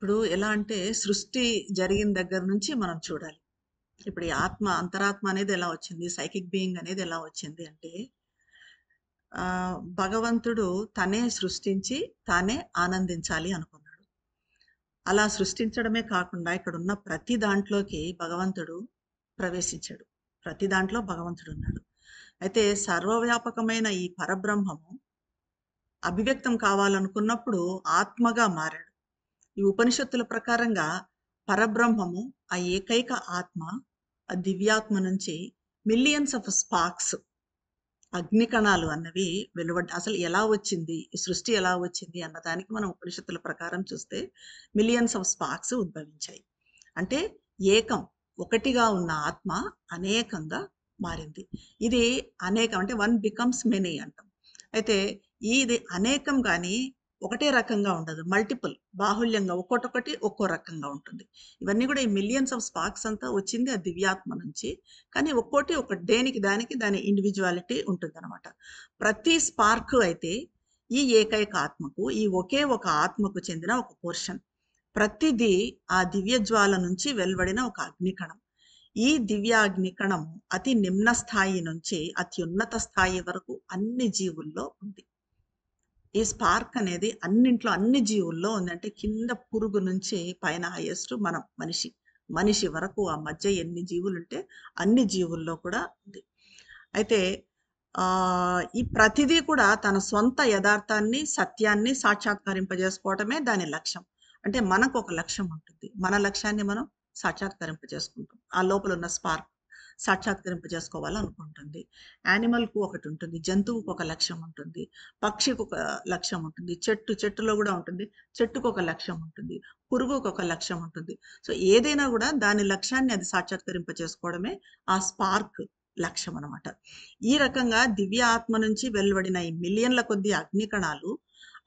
ఇప్పుడు ఎలా అంటే సృష్టి జరిగిన దగ్గర నుంచి మనం చూడాలి. ఇప్పుడు ఈ ఆత్మ, అంతరాత్మ అనేది ఎలా వచ్చింది? సైకిక్ బీయింగ్ అనేది ఎలా వచ్చింది అంటే భగవంతుడు తనే సృష్టించి, తానే ఆనందించాలి అనుకున్నాడు. అలా సృష్టించడమే కాకుండా ఇక్కడున్న ప్రతి దాంట్లోకి భగవంతుడు ప్రవేశించాడు. ప్రతి దాంట్లో భగవంతుడున్నాడు. అయితే సర్వవ్యాపకమైన ఈ పరబ్రహ్మము అభివ్యక్తం కావాలనుకున్నప్పుడు ఆత్మగా మారాడు. ఈ ఉపనిషత్తుల ప్రకారంగా పరబ్రహ్మము, ఆ ఏకైక ఆత్మ, ఆ దివ్యాత్మ నుంచి మిలియన్స్ ఆఫ్ స్పార్క్స్, అగ్ని కణాలు అన్నవి అసలు ఎలా వచ్చింది? ఈ సృష్టి ఎలా వచ్చింది అన్నదానికి మనం ఉపనిషత్తుల ప్రకారం చూస్తే మిలియన్స్ ఆఫ్ స్పార్క్స్ ఉద్భవించాయి. అంటే ఏకం, ఒకటిగా ఉన్న ఆత్మ అనేకంగా మారింది. ఇది అనేకం అంటే వన్ బికమ్స్ మెనీ అంటాం. అయితే ఇది అనేకం గాని ఒకటే రకంగా ఉండదు. మల్టిపుల్, బాహుళ్యంగా ఒక్కొక్కటి ఒక్కో రకంగా ఉంటుంది. ఇవన్నీ కూడా ఈ మిలియన్స్ ఆఫ్ స్పార్క్స్ అంతా వచ్చింది ఆ దివ్యాత్మ నుంచి. కానీ ఒక్కోటి ఒక దేనికి దానికి దాని ఇండివిజువాలిటీ ఉంటుందన్నమాట. ప్రతి స్పార్క్ అయితే ఈ ఏకైక ఆత్మకు, ఈ ఒకే ఒక ఆత్మకు చెందిన ఒక పోర్షన్. ప్రతిదీ ఆ దివ్య జ్వాల నుంచి వెలువడిన ఒక అగ్నికణం. ఈ దివ్యాగ్ని కణం అతి నిమ్న స్థాయి నుంచి అత్యున్నత స్థాయి వరకు అన్ని జీవుల్లో ఉంది. ఈ స్పార్క్ అనేది అన్నింట్లో, అన్ని జీవుల్లో ఉందంటే కింద పురుగు నుంచి పైన హైయెస్ట్ మనం మనిషి. మనిషి వరకు ఆ మధ్య ఎన్ని జీవులుంటే అన్ని జీవుల్లో కూడా ఉంది. అయితే ఈ ప్రతిదీ కూడా తన సొంత యథార్థాన్ని, సత్యాన్ని సాక్షాత్కరింపజేసుకోవటమే దాని లక్ష్యం. అంటే మనకు ఒక లక్ష్యం ఉంటుంది. మన లక్ష్యాన్ని మనం సాక్షాత్కరింపజేసుకుంటాం. ఆ లోపల ఉన్న స్పార్క్ సాక్షాత్కరింపజేసుకోవాలనుకుంటుంది. యానిమల్‌కు ఒకటుంటుంది. జంతువుకు ఒక లక్ష్యం ఉంటుంది. పక్షికి ఒక లక్ష్యం ఉంటుంది. చెట్టులో గూడా ఉంటుంది. చెట్టుకొక లక్ష్యం ఉంటుంది. పురుగుకొక లక్ష్యం ఉంటుంది. సో, ఏదైనా గూడా దాని లక్ష్యాన్ని అది సాక్షాత్కరింపజేసుకోవడమే ఆ స్పార్క్ లక్ష్యం అనమాట. ఈ రకంగా దివ్య ఆత్మ నుంచి వెలువడిన ఈ మిలియన్ల కొద్దీ అగ్ని కణాలు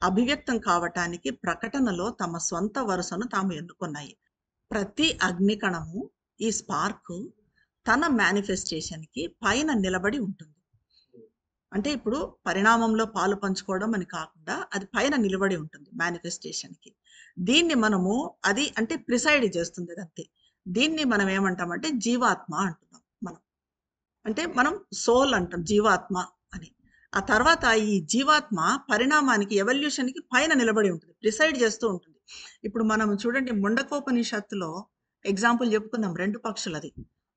అభివ్యక్తం కావటానికి ప్రకటనలో తమ సొంత వరుసను తాము ఎన్నుకున్నాయి. ప్రతి అగ్ని కణము, ఈ స్పార్క్ తన మేనిఫెస్టేషన్‌కి పైన నిలబడి ఉంటుంది. అంటే ఇప్పుడు పరిణామంలో పాలు పంచుకోవడం అని కాకుండా అది పైన నిలబడి ఉంటుంది మేనిఫెస్టేషన్‌కి. దీన్ని మనము అది అంటే ప్రిసైడ్ చేస్తుంది అదంతే. దీన్ని మనం ఏమంటామంటే జీవాత్మ అంటున్నాం మనం. అంటే మనం సోల్ అంటాం జీవాత్మ అని. ఆ తర్వాత ఈ జీవాత్మ పరిణామానికి, ఎవల్యూషన్‌కి పైన నిలబడి ఉంటుంది. ప్రిసైడ్ చేస్తూ ఉంటుంది. ఇప్పుడు మనం చూడండి ముండకోపనిషత్తులో ఎగ్జాంపుల్ చెప్పుకుందాం 2 పక్షులది.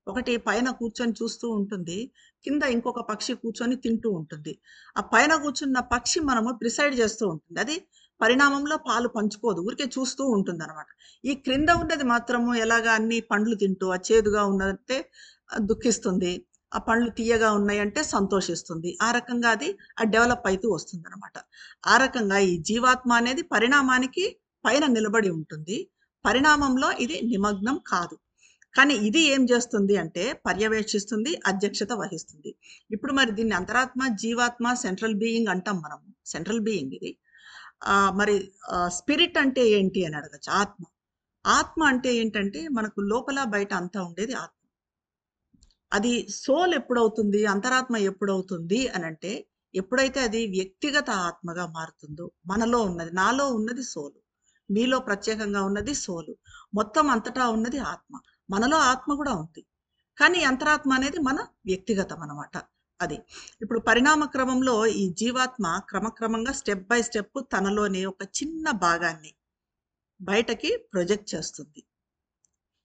ఒకటి పైన కూర్చొని చూస్తూ ఉంటుంది. కింద ఇంకొక పక్షి కూర్చొని తింటూ ఉంటుంది. ఆ పైన కూర్చున్న పక్షి మనము ప్రిసైడ్ చేస్తూ ఉంటుంది. అది పరిణామంలో పాలు పంచుకోదు. ఊరికే చూస్తూ ఉంటుందనమాట. ఈ క్రింద ఉన్నది మాత్రము ఎలాగా అన్ని పండ్లు తింటూ, ఆ చేదుగా ఉన్నదంటే దుఃఖిస్తుంది. ఆ పండ్లు తియ్యగా ఉన్నాయంటే సంతోషిస్తుంది. ఆ రకంగా అది డెవలప్ అయితూ వస్తుందనమాట. ఆ రకంగా ఈ జీవాత్మ అనేది పరిణామానికి పైన నిలబడి ఉంటుంది. పరిణామంలో ఇది నిమగ్నం కాదు. కానీ ఇది ఏం చేస్తుంది అంటే పర్యవేక్షిస్తుంది, అధ్యక్షత వహిస్తుంది. ఇప్పుడు మరి దీన్ని అంతరాత్మ, జీవాత్మ, సెంట్రల్ బీయింగ్ అంటాం మనము. సెంట్రల్ బీయింగ్ ఇది. మరి స్పిరిట్ అంటే ఏంటి అని అడగొచ్చు. ఆత్మ. ఆత్మ అంటే ఏంటంటే మనకు లోపల, బయట అంతా ఉండేది ఆత్మ. అది సోల్ ఎప్పుడవుతుంది, అంతరాత్మ ఎప్పుడవుతుంది అనంటే, ఎప్పుడైతే అది వ్యక్తిగత ఆత్మగా మారుతుందో, మనలో ఉన్నది, నాలో ఉన్నది సోలు. మీలో ప్రత్యేకంగా ఉన్నది సోలు. మొత్తం అంతటా ఉన్నది ఆత్మ. మనలో ఆత్మ కూడా ఉంది. కానీ అంతరాత్మ అనేది మన వ్యక్తిగతం అనమాట. అది. ఇప్పుడు పరిణామ క్రమంలో ఈ జీవాత్మ క్రమక్రమంగా స్టెప్ బై స్టెప్ తనలోని ఒక చిన్న భాగాన్ని బయటకి ప్రొజెక్ట్ చేస్తుంది.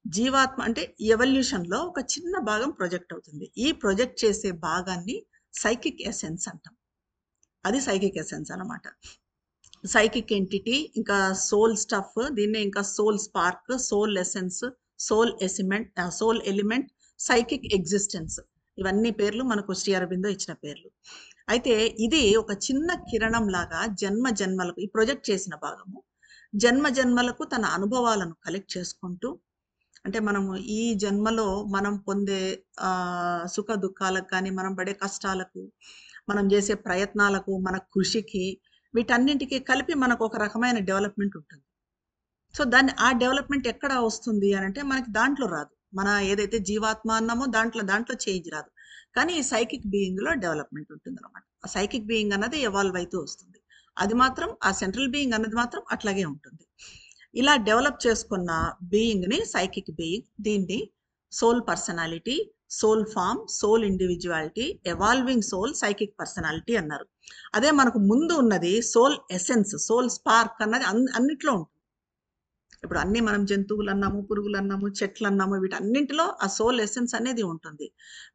జీవాత్మ అంటే ఎవల్యూషన్‌లో ఒక చిన్న భాగం ప్రొజెక్ట్ అవుతుంది. ఈ ప్రొజెక్ట్ చేసే భాగాన్ని సైకిక్ ఎసెన్స్ అంటాం. అది సైకిక్ ఎసెన్స్ అన్నమాట. సైకిక్ ఎంటిటీ ఇంకా సోల్ స్టఫ్, దీన్నే ఇంకా soul spark, soul essence, soul element, psychic existence, ఇవన్నీ పేర్లు మనకు శ్రీ అరబిందో ఇచ్చిన పేర్లు. అయితే ఇది ఒక చిన్న కిరణం లాగా జన్మ జన్మలకు ఈ ప్రొజెక్ట్ చేసిన భాగము జన్మ జన్మలకు తన అనుభవాలను కలెక్ట్ చేసుకుంటూ, అంటే మనము ఈ జన్మలో మనం పొందే సుఖ దుఃఖాలకు కానీ, మనం పడే కష్టాలకు, మనం చేసే ప్రయత్నాలకు, మన కృషికి, వీటన్నింటికి కలిపి మనకు ఒక రకమైన డెవలప్‌మెంట్ ఉంటుంది. సో, ఆ డెవలప్‌మెంట్ ఎక్కడ వస్తుంది అనంటే మనకి దాంట్లో రాదు. మన ఏదైతే జీవాత్మ అన్నామో దాంట్లో చేంజ్ రాదు. కానీ ఈ సైకిక్ బీయింగ్‌లో డెవలప్‌మెంట్ ఉంటుందనమాట. ఆ సైకిక్ బీయింగ్ అన్నది ఎవాల్వ్ అయితూ వస్తుంది. అది మాత్రం ఆ సెంట్రల్ బీయింగ్ అన్నది మాత్రం అట్లాగే ఉంటుంది. ఇలా డెవలప్ చేసుకున్న బీయింగ్ని సైకిక్ బీయింగ్, దీన్ని soul personality, soul form, soul individuality, evolving soul, psychic personality అన్నారు. అదే మనకు ముందు ఉన్నది సోల్ ఎసెన్స్, సోల్ స్పార్క్ అన్నది అన్నిట్లో ఉంటుంది. ఇప్పుడు అన్ని మనం జంతువులు అన్నాము, పురుగులు అన్నాము, చెట్లు అన్నాము, వీటన్నింటిలో ఆ సోల్ ఎసెన్స్ అనేది ఉంటుంది.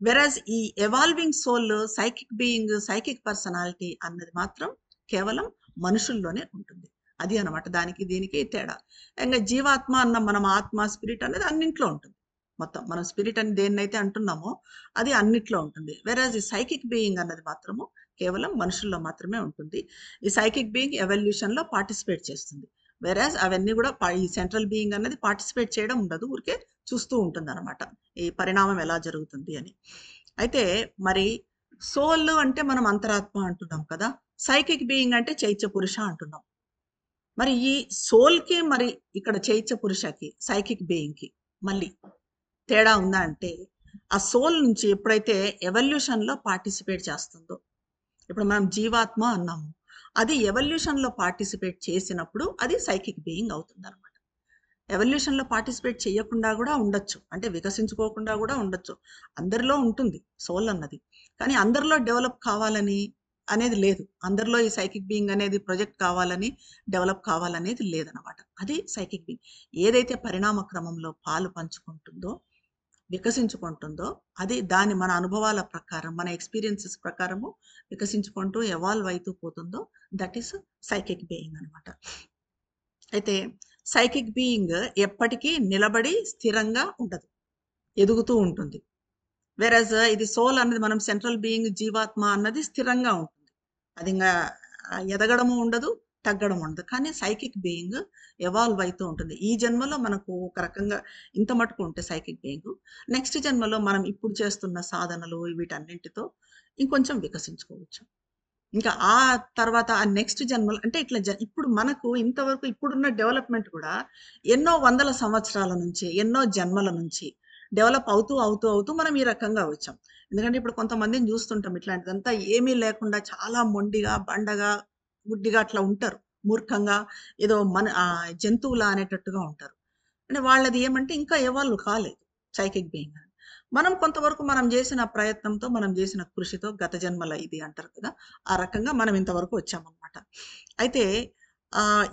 వెరాజ్ ఈ evolving soul, psychic being, psychic personality అన్నది మాత్రం కేవలం మనుషుల్లోనే ఉంటుంది. అది అనమాట దానికి దీనికి తేడా. ఇంకా జీవాత్మ అన్న మనం ఆత్మ, స్పిరిట్ అనేది అన్నింట్లో ఉంటుంది. మొత్తం మనం స్పిరిట్ అని దేన్నైతే అంటున్నామో అది అన్నిట్లో ఉంటుంది. వెరాజ్ ఈ సైకిక్ బీయింగ్ అన్నది మాత్రము కేవలం మనుషుల్లో మాత్రమే ఉంటుంది. ఈ సైకిక్ బీయింగ్ ఎవల్యూషన్లో పార్టిసిపేట్ చేస్తుంది. వెరాజ్ అవన్నీ కూడా ఈ సెంట్రల్ బీయింగ్ అన్నది పార్టిసిపేట్ చేయడం ఉండదు, ఊరికే చూస్తూ ఉంటుంది అనమాట ఈ పరిణామం ఎలా జరుగుతుంది అని. అయితే మరి సోల్ అంటే మనం అంతరాత్మ అంటున్నాం కదా, సైకిక్ బీయింగ్ అంటే చైత్య పురుష అంటున్నాం. మరి ఈ సోల్కి మరి ఇక్కడ చైత్య పురుషకి సైకిక్ బీయింగ్కి మళ్ళీ తేడా ఉందా అంటే, ఆ సోల్ నుంచి ఎప్పుడైతే ఎవల్యూషన్లో పార్టిసిపేట్ చేస్తుందో, ఇప్పుడు మనం జీవాత్మ అన్నాము, అది ఎవల్యూషన్లో పార్టిసిపేట్ చేసినప్పుడు అది సైకిక్ బీయింగ్ అవుతుంది అనమాట. ఎవల్యూషన్లో పార్టిసిపేట్ చేయకుండా కూడా ఉండొచ్చు, అంటే వికసించుకోకుండా కూడా ఉండొచ్చు. అందరిలో ఉంటుంది సోల్ అన్నది, కానీ అందరిలో డెవలప్ కావాలని అనేది లేదు. అందరిలో ఈ సైకిక్ బీయింగ్ అనేది ప్రొజెక్ట్ కావాలని, డెవలప్ కావాలనేది లేదనమాట. అది సైకిక్ బీయింగ్ ఏదైతే పరిణామ క్రమంలో పాలు పంచుకుంటుందో, వికసించుకుంటుందో, అది దాని మన అనుభవాల ప్రకారం, మన ఎక్స్పీరియన్సెస్ ప్రకారము వికసించుకుంటూ ఎవాల్వ్ అవుతూ పోతుందో, దట్ ఈస్ సైకిక్ బీయింగ్ అనమాట. అయితే సైకిక్ బీయింగ్ ఎప్పటికీ నిలబడి స్థిరంగా ఉండదు, ఎదుగుతూ ఉంటుంది. వెరస్ ఇది సోల్ అన్నది మనం సెంట్రల్ బీయింగ్ జీవాత్మ అన్నది స్థిరంగా ఉంటుంది. అది ఇంకా ఎదగడము ఉండదు, తగ్గడం ఉండదు. కానీ సైకిక్ బీయింగ్ ఎవాల్వ్ అవుతూ ఉంటుంది. ఈ జన్మలో మనకు ఒక రకంగా ఇంత మటుకు ఉంటే సైకిక్ బీయింగ్, నెక్స్ట్ జన్మలో మనం ఇప్పుడు చేస్తున్న సాధనలు వీటన్నింటితో ఇంకొంచెం వికసించుకోవచ్చు. ఇంకా ఆ తర్వాత ఆ నెక్స్ట్ జన్మలు అంటే ఇట్లా ఇప్పుడు మనకు ఇంతవరకు ఇప్పుడున్న డెవలప్మెంట్ కూడా ఎన్నో వందల సంవత్సరాల నుంచి, ఎన్నో జన్మల నుంచి డెవలప్ అవుతూ అవుతూ అవుతూ మనం ఈ రకంగా వచ్చాం. ఎందుకంటే ఇప్పుడు కొంతమందిని చూస్తుంటాం ఇట్లాంటిదంతా ఏమీ లేకుండా చాలా మొండిగా, బండగా, గుడ్డిగా అట్లా ఉంటారు. మూర్ఖంగా ఏదో మన జంతువులా అనేటట్టుగా ఉంటారు. అంటే వాళ్ళది ఏమంటే ఇంకా ఎవాల్వ్ కాలేదు సైకిక్ బీయింగ్. మనం కొంతవరకు మనం చేసిన ప్రయత్నంతో, మనం చేసిన కృషితో గత జన్మల ఇది అంటారు కదా, ఆ రకంగా మనం ఇంతవరకు వచ్చామన్నమాట. అయితే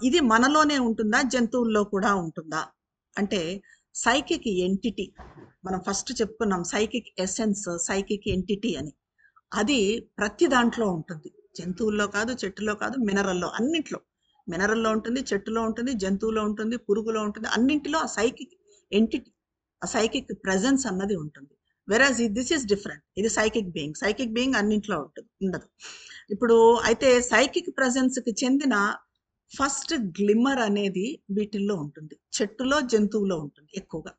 ఇది మనలోనే ఉంటుందా, జంతువుల్లో కూడా ఉంటుందా అంటే, సైకిక్ ఎంటిటీ మనం ఫస్ట్ చెప్పుకున్నాం, సైకిక్ ఎసెన్స్, సైకిక్ ఎంటిటీ అని. అది ప్రతి దాంట్లో ఉంటుంది. జంతువుల్లో కాదు, చెట్టులో కాదు, మినరల్లో, అన్నిట్లో. మినరల్లో ఉంటుంది, చెట్టులో ఉంటుంది, జంతువులో ఉంటుంది, పురుగులో ఉంటుంది, అన్నింటిలో ఆ సైకిక్ ఎంటిటీ, ఆ సైకిక్ ప్రెజెన్స్ అన్నది ఉంటుంది. వెరాజ్ దిస్ ఈస్ డిఫరెంట్. ఇది సైకిక్ బీయింగ్. సైకిక్ బీయింగ్ అన్నింట్లో ఉంటుంది, ఉండదు. ఇప్పుడు అయితే సైకిక్ ప్రెజెన్స్కి చెందిన ఫస్ట్ గ్లిమ్మర్ అనేది వీటిల్లో ఉంటుంది. చెట్టులో, జంతువులో ఉంటుంది ఎక్కువగా,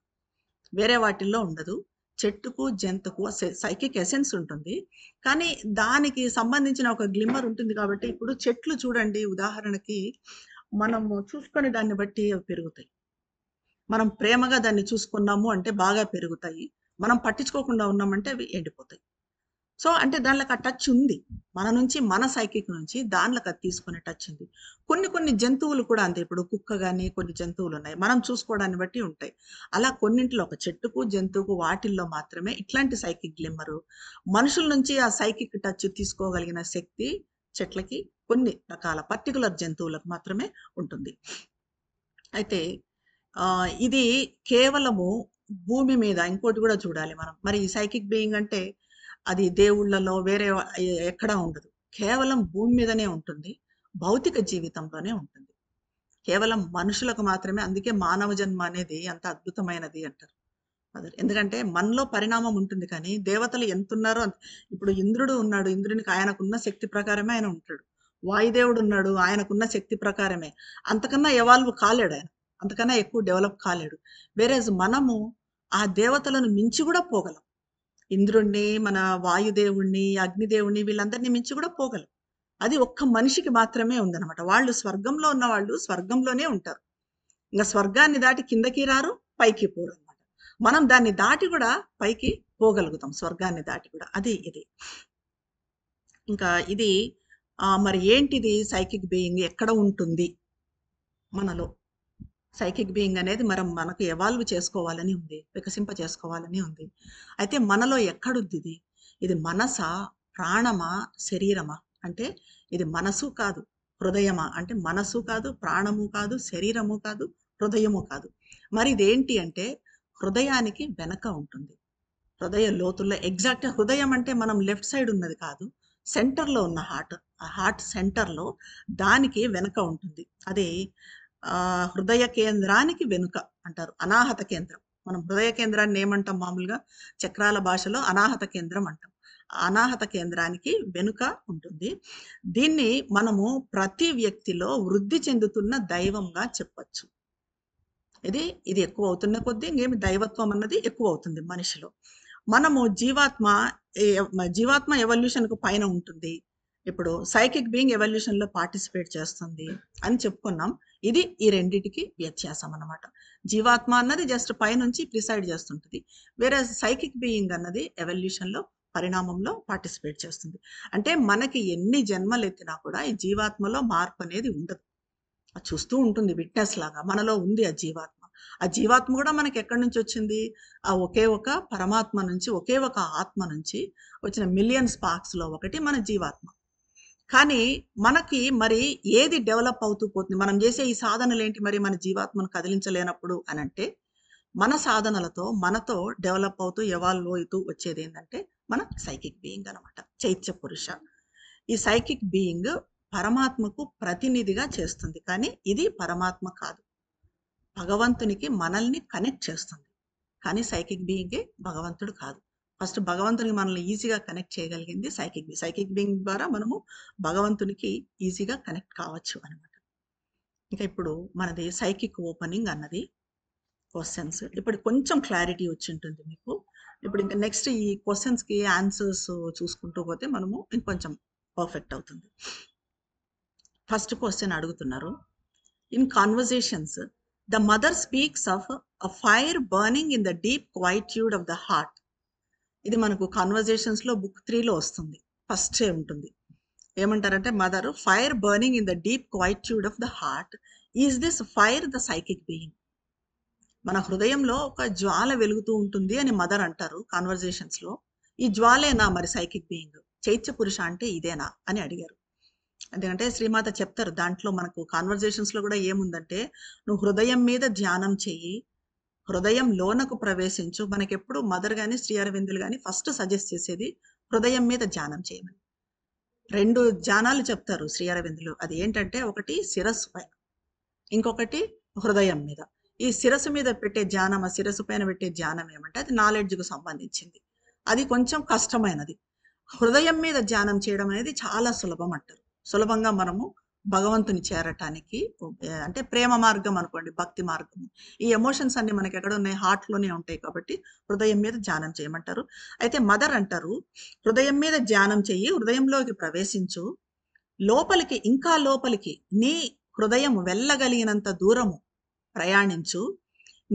వేరే వాటిల్లో ఉండదు. చెట్టుకు, జంతుకు సైకిక్ ఎసెన్స్ ఉంటుంది, కానీ దానికి సంబంధించిన ఒక గ్లిమ్మర్ ఉంటుంది. కాబట్టి ఇప్పుడు చెట్లు చూడండి, ఉదాహరణకి మనము చూసుకొని దాన్ని బట్టి అవి పెరుగుతాయి. మనం ప్రేమగా దాన్ని చూసుకున్నాము అంటే బాగా పెరుగుతాయి. మనం పట్టించుకోకుండా ఉన్నామంటే అవి ఎండిపోతాయి. సో అంటే దానిలోకి ఆ టచ్ ఉంది. మన నుంచి, మన సైకిక్ నుంచి దానిలోకి అది తీసుకునే టచ్ ఉంది. కొన్ని కొన్ని జంతువులు కూడా అంతే. ఇప్పుడు కుక్క గాని కొన్ని జంతువులు ఉన్నాయి, మనం చూసుకోవడాన్ని బట్టి ఉంటాయి. అలా కొన్నింటిలో ఒక చెట్టుకు, జంతువుకు వాటిల్లో మాత్రమే ఇట్లాంటి సైకిక్ గ్లిమ్మరు. మనుషుల నుంచి ఆ సైకిక్ టచ్ తీసుకోగలిగిన శక్తి చెట్లకి, కొన్ని రకాల పర్టికులర్ జంతువులకు మాత్రమే ఉంటుంది. అయితే ఇది కేవలము భూమి మీద, ఇంకోటి కూడా చూడాలి మనం. మరి ఈ సైకిక్ బీయింగ్ అంటే అది దేవుళ్ళలో వేరే ఎక్కడా ఉండదు. కేవలం భూమి మీదనే ఉంటుంది. భౌతిక జీవితంలోనే ఉంటుంది. కేవలం మనుషులకు మాత్రమే. అందుకే మానవ జన్మ అనేది అంత అద్భుతమైనది అంటారు. అదే ఎందుకంటే మనలో పరిణామం ఉంటుంది, కానీ దేవతలు ఎంతున్నారో ఇప్పుడు ఇంద్రుడు ఉన్నాడు, ఇంద్రునికి ఆయనకున్న శక్తి ప్రకారమే ఆయన ఉంటాడు. వాయుదేవుడు ఉన్నాడు, ఆయనకున్న శక్తి ప్రకారమే. అంతకన్నా ఎవాల్వ్ కాలేడు ఆయన, అంతకన్నా ఎక్కువ డెవలప్ కాలేడు. వేరేజ్ మనము ఆ దేవతలను మించి కూడా పోగలం. ఇంద్రుణ్ణి, మన వాయుదేవుణ్ణి, అగ్నిదేవుణ్ణి, వీళ్ళందరినీ మించి కూడా పోగలం. అది ఒక్క మనిషికి మాత్రమే ఉందన్నమాట. వాళ్ళు స్వర్గంలో ఉన్న వాళ్ళు స్వర్గంలోనే ఉంటారు. ఇంకా స్వర్గాన్ని దాటి కిందకి రారు, పైకి పోరు అనమాట. మనం దాన్ని దాటి కూడా పైకి పోగలుగుతాం, స్వర్గాన్ని దాటి కూడా. అది ఇది. ఇంకా ఇది మరి ఏంటిది సైకిక్ బీయింగ్, ఎక్కడ ఉంటుంది మనలో? సైకిక్ బీయింగ్ అనేది మనకు ఎవాల్వ్ చేసుకోవాలని ఉంది. వికసింప చేసుకోవాలని ఉంది. అయితే మనలో ఎక్కడుంది ఇది? ఇది మనసా? ప్రాణమా? శరీరమా? అంటే ఇది మనసు కాదు, హృదయమా? అంటే మనసు కాదు, ప్రాణము కాదు, శరీరము కాదు, హృదయము కాదు. మరి ఇదేంటి అంటే హృదయానికి వెనక ఉంటుంది. హృదయ లోతుల్లో ఎగ్జాక్ట్‌గా హృదయం అంటే మనం లెఫ్ట్ సైడ్ ఉన్నది కాదు. సెంటర్‌లో ఉన్న హార్ట్. ఆ హార్ట్ సెంటర్‌లో దానికి వెనక ఉంటుంది. అదే హృదయ కేంద్రానికి వెనుక అంటారు. అనాహత కేంద్రం. మనం హృదయ కేంద్రాన్ని ఏమంటాం మామూలుగా? చక్రాల భాషలో అనాహత కేంద్రం అంటాం. ఆ అనాహత కేంద్రానికి వెనుక ఉంటుంది. దీన్ని మనము ప్రతి వ్యక్తిలో వృద్ధి చెందుతున్న దైవంగా చెప్పొచ్చు. ఇది ఎక్కువవుతున్న కొద్దీ ఇంకేమి దైవత్వం అన్నది ఎక్కువవుతుంది మనిషిలో. మనము జీవాత్మ ఎవల్యూషన్‌కు పైన ఉంటుంది. ఇప్పుడు సైకిక్ బీయింగ్ ఎవల్యూషన్‌లో పార్టిసిపేట్ చేస్తుంది అని చెప్పుకున్నాం. ఇది ఈ రెండిటికి వ్యత్యాసం అన్నమాట. జీవాత్మ అన్నది జస్ట్ పైనుంచి ప్రిసైడ్ చేస్తుంటది. వేరేస్ సైకిక్ బీయింగ్ అన్నది ఎవల్యూషన్‌లో పరిణామంలో పార్టిసిపేట్ చేస్తుంది. అంటే మనకి ఎన్ని జన్మలెత్తినా కూడా ఈ జీవాత్మలో మార్పనేది ఉండదు. అది చూస్తూ ఉంటుంది విట్‌నెస్ లాగా. మనలో ఉంది ఆ జీవాత్మ. ఆ జీవాత్మ గూడా మనకెక్కడి నుంచొచ్చింది? ఆ ఒకే ఒక పరమాత్మ నుంచి, ఒకే ఒక ఆత్మ నుంచి వచ్చిన మిలియన్ స్పార్క్స్‌లో ఒకటి మన జీవాత్మ. కానీ మనకి మరి ఏది డెవలప్ అవుతూ పోతుంది? మనం జేసే ఈ సాధనలేంటి మరి మన జీవాత్మను కదిలించలేనప్పుడు అనంటే, మన సాధనలతో, మనతో డెవలప్ అవుతూ, ఎవాల్వ్ అవుతూ వచ్చేదేందంటే, మన సైకిక్ బీయింగ్ అనమాట. చైత్య పురుష. ఈ సైకిక్ బీయింగ్ పరమాత్మకు ప్రతినిధిగా చేస్తుంది. కానీ ఇది పరమాత్మ కాదు. భగవంతునికి మనల్ని కనెక్ట్ చేస్తుంది. కానీ సైకిక్ బీయింగే భగవంతుడు కాదు. ఫస్ట్ భగవంతునికి మనల్ని ఈజీగా కనెక్ట్ చేయగలిగింది సైకిక్ బీయింగ్. సైకిక్ బీయింగ్ ద్వారా మనము భగవంతునికి ఈజీగా కనెక్ట్ కావచ్చు అనమాట. ఇంకా ఇప్పుడు మనది సైకిక్ ఓపెనింగ్ అన్నది క్వెషన్స్. ఇప్పుడు కొంచెం క్లారిటీ వచ్చింటుంది మీకు. ఇప్పుడు ఇంకా నెక్స్ట్ ఈ క్వెషన్స్‌కి ఆన్సర్స్ చూసుకుంటూ పోతే మనము ఇంకొంచెం పర్ఫెక్ట్ అవుతుంది. ఫస్ట్ క్వెషన్ అడుగుతున్నారు. In conversations the mother speaks of a fire burning in the deep quietude of the heart. ఇది మనకు కన్వర్జేషన్స్‌లో బుక్ 3లో వస్తుంది. ఫస్టే ఉంటుంది. ఏమంటారంటే mother fire burning in the deep quietude of the heart. Is this fire the psychic being? మన హృదయంలో ఒక జ్వాల వెలుగుతూ ఉంటుంది అని మదర్ అంటారు కన్వర్జేషన్స్‌లో. ఈ జ్వాలేనా మరి సైకిక్ బీయింగ్? చైత్య పురుష అంటే ఇదేనా అని అడిగారు. ఎందుకంటే శ్రీమాత చెప్తారు దాంట్లో మనకు కాన్వర్జేషన్స్‌లో కూడా ఏముందంటే, నువ్వు హృదయం మీద ధ్యానం చెయ్యి. హృదయం లోనకు ప్రవేశించు. మనకెప్పుడు మదర్ గాని, శ్రీ అరవిందులు గాని ఫస్ట్ సజెస్ట్ చేసేది హృదయం మీద ధ్యానం చేయమని. 2 ధ్యానాలు చెప్తారు శ్రీ అరవిందులు. అది ఏంటంటే ఒకటి శిరస్సు పైన, ఇంకొకటి హృదయం మీద. ఈ శిరస్సు మీద పెట్టే ధ్యానం, ఆ శిరస్సు పైన పెట్టే ధ్యానం ఏమంటే అది నాలెడ్జ్‌కు సంబంధించింది. అది కొంచెం కష్టమైనది. హృదయం మీద ధ్యానం చేయడం అనేది చాలా సులభం అంటారు. సులభంగా మనము భగవంతుని చేరటానికి అంటే ప్రేమ మార్గం అనుకోండి, భక్తి మార్గము. ఈ ఎమోషన్స్ అన్నీ మనకెక్కడున్నాయి? హార్ట్‌లోనే ఉంటాయి కాబట్టి హృదయం మీద ధ్యానం చేయమంటారు. అయితే మదర్ అంటారు, "హృదయం మీద ధ్యానం చెయ్యి, హృదయంలోకి ప్రవేశించు. లోపలికి ఇంకా లోపలికి నీ హృదయం వెళ్ళగలిగినంత దూరము ప్రయాణించు.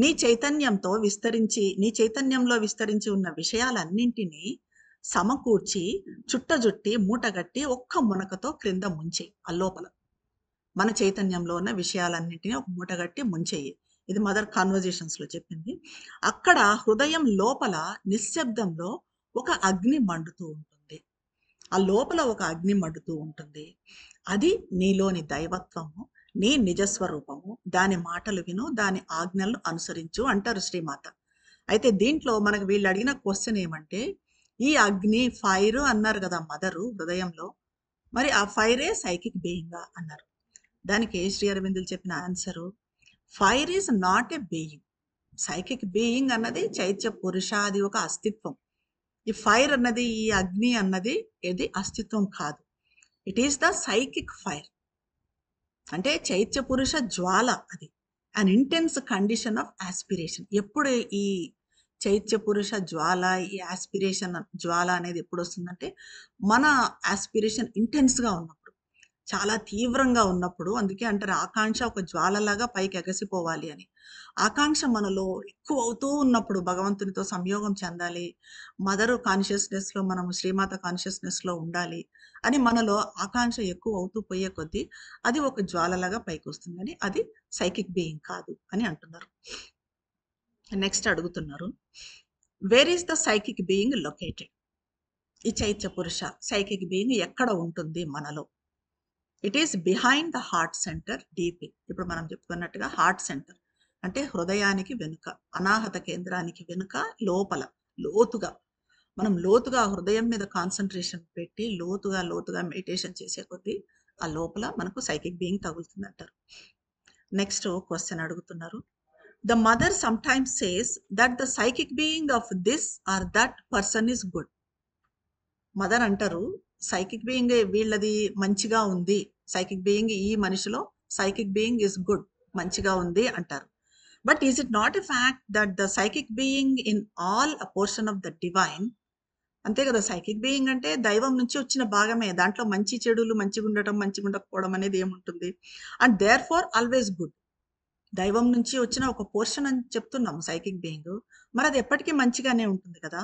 నీ చైతన్యంలో విస్తరించి ఉన్న విషయాలన్నింటినీ సమకూర్చి, చుట్టజుట్టి, మూటగట్టి ఒక్క మునకతో క్రింద ముంచెయి లోపల. మన చైతన్యంలో ఉన్న విషయాలన్నింటినీ ఒక మూటగట్టి ముంచెయ్యి." ఇది మదర్ కాన్వర్జేషన్స్‌లో చెప్పింది. అక్కడ హృదయం లోపల నిశ్శబ్దంలో ఒక అగ్ని మండుతూ ఉంటుంది. ఆ లోపల ఒక అగ్ని మండుతూ ఉంటుంది. అది నీలోని దైవత్వము, నీ నిజస్వరూపము. దాని మాటలు విను, దాని ఆజ్ఞలను అనుసరించు అంటారు శ్రీమాత. అయితే దీంట్లో మనకు వీళ్ళు అడిగిన క్వెషన్ ఏమంటే, ఈ అగ్ని ఫైర్ అన్నారు కదా మదరు హృదయంలో. మరి ఆ ఫైరే సైకిక్ బీయింగా అన్నారు. దానికి శ్రీ అరవిందులు చెప్పిన answer, fire is not a being. Psychic being అన్నది చైత్య పురుష, అది ఒక అస్తిత్వం. ఈ ఫైర్ అన్నది, ఈ అగ్ని అన్నది ఇది అస్తిత్వం కాదు. It is the psychic fire. అంటే చైత్య పురుష జ్వాల అది. An intense condition of aspiration. ఎప్పుడు ఈ చైత్య పురుష జ్వాల, ఈ ఆస్పిరేషన్ జ్వాల అనేది ఎప్పుడు వస్తుందంటే, మన ఆస్పిరేషన్ ఇంటెన్స్‌గా ఉన్నప్పుడు. చాలా తీవ్రంగా ఉన్నప్పుడు అందుకే అంటారు ఆకాంక్ష ఒక జ్వాలలాగా పైకి ఎగసిపోవాలి అని. ఆకాంక్ష మనలో ఎక్కువ అవుతూ ఉన్నప్పుడు భగవంతునితో సంయోగం చెందాలి. మదర్ కాన్షియస్‌నెస్‌లో మనము శ్రీమాత కాన్షియస్‌నెస్‌లో ఉండాలి అని మనలో ఆకాంక్ష ఎక్కువ అవుతూ పోయే కొద్దీ అది ఒక జ్వాలలాగా పైకొస్తుంది అని అది సైకిక్ బీయింగ్ కాదు అని అంటున్నారు. నెక్స్ట్ అడుగుతున్నారు. Where is the psychic being located? ఈ చైత్య పురుష సైకిక్ బీయింగ్ ఎక్కడ ఉంటుంది మనలో? It is behind the heart center deep. ఇప్పుడు మనం చెప్పుకున్నట్టుగా హార్ట్ సెంటర్ అంటే హృదయానికి వెనుక, అనాహత కేంద్రానికి వెనుక లోపల లోతుగా మనం లోతుగా హృదయం మీద కాన్సన్ట్రేషన్ పెట్టి లోతుగా లోతుగా మెడిటేషన్ చేసే కొద్దీ ఆ లోపల మనకు సైకిక్ బీయింగ్ తగులుతుంది అంటారు. నెక్స్ట్ క్వశ్చన్ అడుగుతున్నారు. The Mother sometimes says that the psychic being of this or that person is good. Mother అంటారు సైకిక్ బీయింగ్ వీళ్ళది మంచిగా ఉంది, సైకిక్ బీయింగ్ ఈ మనిషిలో సైకిక్ బీయింగ్ ఇస్ గుడ్, మంచిగా ఉంది అంటారు. But is it not a fact that the psychic being in all a portion of the divine? అంతే కదా, సైకిక్ బీయింగ్ అంటే దైవం నుంచి వచ్చిన భాగమే, దాంట్లో మంచి చెడులు మంచిగా ఉండటం మంచిగా ఉండకపోవడం అనేది ఏముంటుంది, and there far always good. దైవం నుంచి వచ్చిన ఒక పోర్షన్ అని చెప్తున్నాము సైకిక్ బీయింగ్, మరి అది ఎప్పటికీ మంచిగానే ఉంటుంది కదా.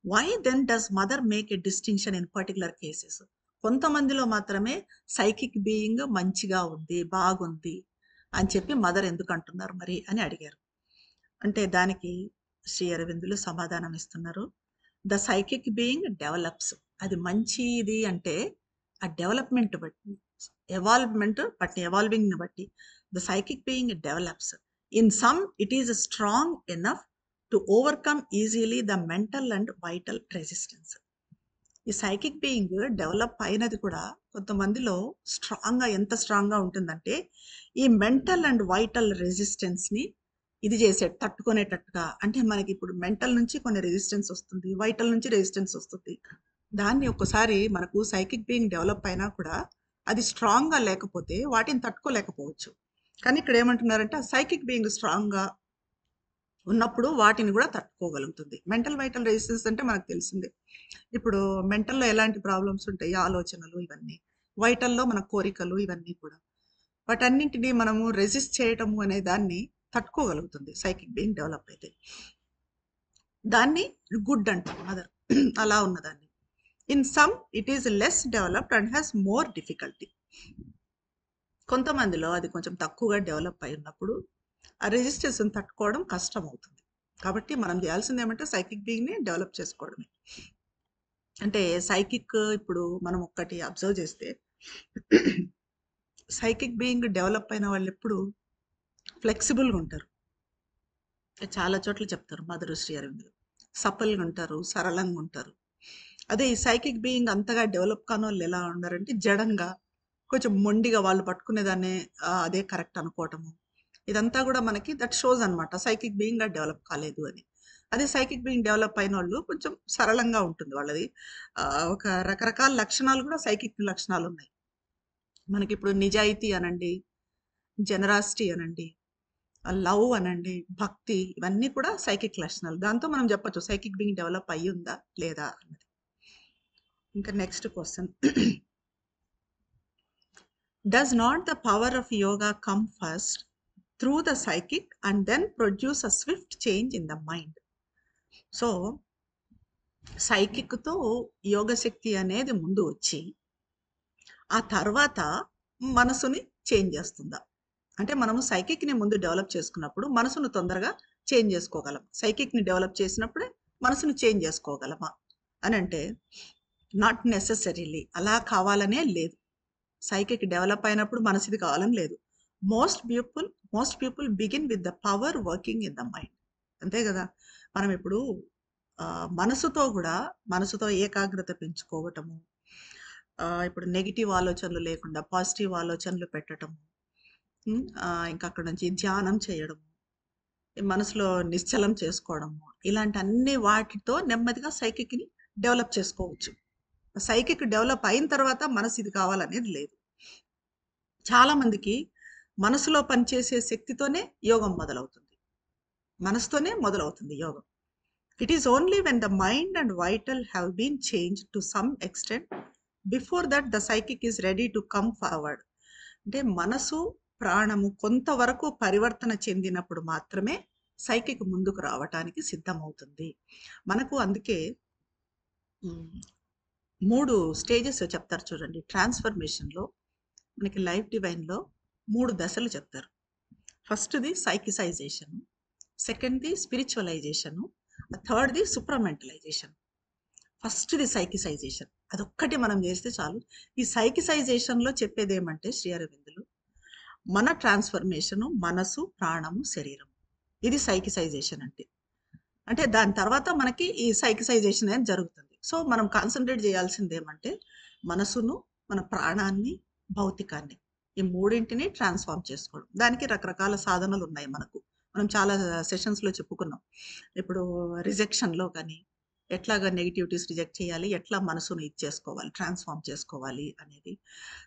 Why then does Mother make a distinction in particular cases? కొంతమందిలో మాత్రమే సైకిక్ బీయింగ్ మంచిగా ఉంది, బాగుంది అని చెప్పి మదర్ ఎందుకు అంటున్నారు మరి అని అడిగారు. అంటే దానికి శ్రీ అరవిందులు సమాధానం ఇస్తున్నారు. The psychic being develops. అది మంచిది అంటే ఆ డెవలప్మెంట్ బట్టి, ఎవాల్వింగ్ బట్టి the psychic being develops. In some it is strong enough to overcome easily the mental and vital resistance. ఈ సైకిక్ బీయింగ్ డెవలప్ అయినది కూడా కొంతమందిలో స్ట్రాంగ్గా, ఎంత స్ట్రాంగ్గా ఉంటుందంటే ఈ మెంటల్ అండ్ వైటల్ రెసిస్టెన్స్ని ఇది చేసే తట్టుకునేటట్టుగా. అంటే మనకి ఇప్పుడు మెంటల్ నుంచి కొన్ని రెసిస్టెన్స్ వస్తుంది, వైటల్ నుంచి రెసిస్టెన్స్ వస్తుంది. దాన్ని ఒక్కసారి మనకు సైకిక్ బీయింగ్ డెవలప్ అయినా కూడా అది స్ట్రాంగ్గా లేకపోతే వాటిని తట్టుకోలేకపోవచ్చు. కానీ ఇక్కడ ఏమంటున్నారంటే ఆ సైకిక్ బీయింగ్ స్ట్రాంగ్గా ఉన్నప్పుడు వాటిని కూడా తట్టుకోగలుగుతుంది. మెంటల్ వైటల్ రెసిస్టెన్స్ అంటే మనకు తెలిసిందే. ఇప్పుడు మెంటల్లో ఎలాంటి ప్రాబ్లమ్స్ ఉంటాయి, ఆలోచనలు ఇవన్నీ, వైటల్లో మన కోరికలు ఇవన్నీ కూడా, వాటన్నింటినీ మనము రెసిస్ట్ చేయటము అనే దాన్ని తట్టుకోగలుగుతుంది సైకిక్ బీయింగ్ డెవలప్ అయితే. దాన్ని గుడ్ అంటాం మదర్ అలా ఉన్నదాన్ని. In some it is less developed and has more difficulty. కొంతమందిలో అది కొంచెం తక్కువగా డెవలప్ అయి ఉన్నప్పుడు ఆ రెసిస్టెన్స్ని తట్టుకోవడం కష్టం అవుతుంది. కాబట్టి మనం చేయాల్సింది ఏమంటే సైకిక్ బీయింగ్ని డెవలప్ చేసుకోవడమే. అంటే సైకిక్ ఇప్పుడు మనం ఒక్కటి అబ్జర్వ్ చేస్తే సైకిక్ బీయింగ్ డెవలప్ అయిన వాళ్ళు ఎప్పుడు ఫ్లెక్సిబుల్గా ఉంటారు. చాలా చోట్ల చెప్తారు మదర్ శ్రీ అరవిందులు, సపల్గా ఉంటారు, సరళంగా ఉంటారు. అదే ఈ సైకిక్ బీయింగ్ అంతగా డెవలప్ కాని వాళ్ళు ఎలా ఉన్నారంటే జడంగా, కొంచెం మొండిగా, వాళ్ళు పట్టుకునేదాన్ని అదే కరెక్ట్ అనుకోవటము. ఇదంతా కూడా మనకి దట్ షోస్ అనమాట సైకిక్ బీయింగ్ డెవలప్ కాలేదు అని. అదే సైకిక్ బీయింగ్ డెవలప్ అయిన వాళ్ళు కొంచెం సరళంగా ఉంటుంది వాళ్ళది. ఒక రకరకాల లక్షణాలు కూడా సైకిక్ లక్షణాలు ఉన్నాయి. మనకి ఇప్పుడు నిజాయితీ అనండి, జనరాసిటీ అనండి, లవ్ అనండి, భక్తి, ఇవన్నీ కూడా సైకిక్ లక్షణాలు. దాంతో మనం చెప్పొచ్చు సైకిక్ బీయింగ్ డెవలప్ అయ్యి ఉందా లేదా అన్నది. ఇంకా next question. Does not the power of yoga come first through the psychic and then produce a swift change in the mind? So సైకిక్తో యోగశక్తి అనేది ముందు వచ్చి ఆ తర్వాత మనసుని చేంజ్ చేస్తుందా? అంటే మనము సైకిక్ని ముందు డెవలప్ చేసుకున్నప్పుడు మనసును తొందరగా చేంజ్ చేసుకోగలం, సైకిక్ని డెవలప్ చేసినప్పుడే మనసును చేంజ్ చేసుకోగలమా అని అంటే నాట్ నెసెసరీలీ, అలా కావాలనే లేదు. సైకిక్ డెవలప్ అయినప్పుడు మనసుది కావాలని లేదు. Most people begin with the power working in the mind. అంతే కదా. మనం ఇప్పుడు మనసుతో ఏకాగ్రత పెంచుకోవటము, ఇప్పుడు నెగిటివ్ ఆలోచనలు లేకుండా పాజిటివ్ ఆలోచనలు పెట్టటము, ఇంకా అక్కడ నుంచి ధ్యానం చేయడము, మనసులో నిశ్చలం చేసుకోవడము, ఇలాంటి అన్ని వాటితో నెమ్మదిగా సైకిక్ని డెవలప్ చేసుకోవచ్చు. సైకిక్ డెవలప్ అయిన తర్వాత మనసు ఇది కావాలనేది లేదు. చాలామందికి మనసులో పనిచేసే శక్తితోనే యోగం మొదలవుతుంది, మనసుతోనే మొదలవుతుంది యోగం. It is only when the mind and vital have been change to some extent before that the psychic is ready to come forward. అంటే మనసు ప్రాణము కొంతవరకు పరివర్తన చెందినప్పుడు మాత్రమే సైకిక్ ముందుకు రావటానికి సిద్ధమవుతుంది. మనకు అందుకే 3 స్టేజెస్ చెప్తారు చూడండి. ట్రాన్స్ఫర్మేషన్లో మనకి లైఫ్ డివైన్లో 3 దశలు చెప్తారు. ఫస్ట్‌ది సైకిసైజేషన్, సెకండ్‌ది స్పిరిచువలైజేషన్, థర్డ్‌ది సుప్రామెంటలైజేషన్. ఫస్ట్‌ది సైకిసైజేషన్. అదొక్కటి మనం చేస్తే చాలు. ఈ సైకిసైజేషన్‌లో చెప్పేదేమంటే శ్రీ అరవిందులు, మన ట్రాన్స్ఫర్మేషను మనసు, ప్రాణము, శరీరం. ఇది సైకిసైజేషన్ అంటే. అంటే దాని తర్వాత మనకి ఈ సైకిసైజేషన్ అనేది జరుగుతుంది. సో మనం కాన్సంట్రేట్ చేయాల్సిందేమంటే మనసును, మన ప్రాణాన్ని, భౌతికాన్ని, ఈ మూడింటిని ట్రాన్స్ఫార్మ్ చేసుకోవడం. దానికి రకరకాల సాధనలు ఉన్నాయి మనకు. మనం చాలా సెషన్స్‌లో చెప్పుకున్నాం. ఇప్పుడు రిజెక్షన్‌లో కానీ ఎట్లాగా నెగటివిటీస్ రిజెక్ట్ చేయాలి, ఎట్లా మనసును ఇచ్చేసుకోవాలి, ట్రాన్స్ఫార్మ్ చేసుకోవాలి అనేది.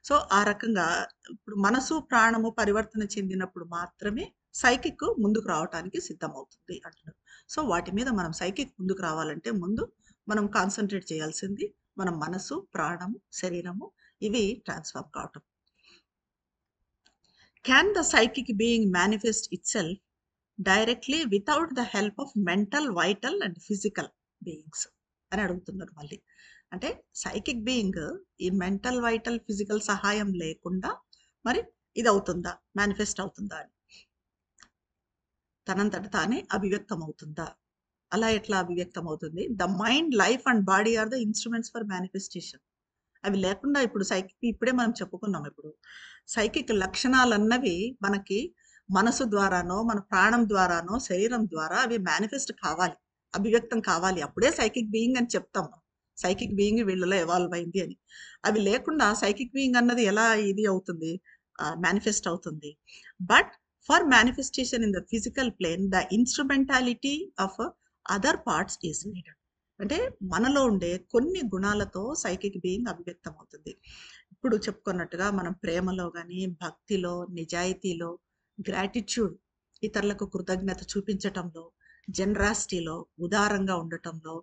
సో ఆ రకంగా ఇప్పుడు మనసు, ప్రాణము పరివర్తన చెందినప్పుడు మాత్రమే సైకిక్ ముందుకు రావటానికి సిద్ధమవుతుంది అంటున్నారు. సో వాటి మీద మనం సైకిక్ ముందుకు రావాలంటే ముందు మనం కాన్సంట్రేట్ చేయాల్సింది మన మనసు, ప్రాణము, శరీరము, ఇవి ట్రాన్స్ఫార్మ్ కావటం. Can the psychic being manifest it self directly without the help of mental, vital and physical beings అని అడుగుతున్నారు మళ్ళీ. అంటే సైకిక్ బీయింగ్ ఈ మెంటల్, వైటల్, ఫిజికల్ సహాయం లేకుండా మరి ఇది అవుతుందా, మేనిఫెస్ట్ అవుతుందా అని, తనంతట తానే అభివ్యక్తం అవుతుందా? అలా ఎట్లా అభివ్యక్తం అవుతుంది? The mind, life and body are the instruments for manifestation. అవి లేకుండా ఇప్పుడు సైకిక్ ఇప్పుడే మనం చెప్పుకున్నాం. ఇప్పుడు సైకిక్ లక్షణాలన్నవి మనకి మనసు ద్వారానో, మన ప్రాణం ద్వారానో, శరీరం ద్వారా అవి మేనిఫెస్ట్ కావాలి, అభివ్యక్తం కావాలి. అప్పుడే సైకిక్ బీయింగ్ అని చెప్తాం. సైకిక్ బీయింగ్ వీళ్ళలో ఎవాల్వ్ అయింది అని. అవి లేకుండా సైకిక్ బీయింగ్ అన్నది ఎలా ఇది అవుతుంది, మేనిఫెస్ట్ అవుతుంది. But for manifestation in the physical plane the instrumentality of other parts is needed. అంటే మనలో ఉండే కొన్ని గుణాలతో సైకిక్ బీయింగ్ అభివ్యక్తం అవుతుంది. ఇప్పుడు చెప్పుకున్నట్టుగా మనం ప్రేమలో కానీ, భక్తిలో, నిజాయితీలో, గ్రాటిట్యూడ్, ఇతరులకు కృతజ్ఞత చూపించటంలో, జనరాసిటీలో, ఉదారంగా ఉండటంలో,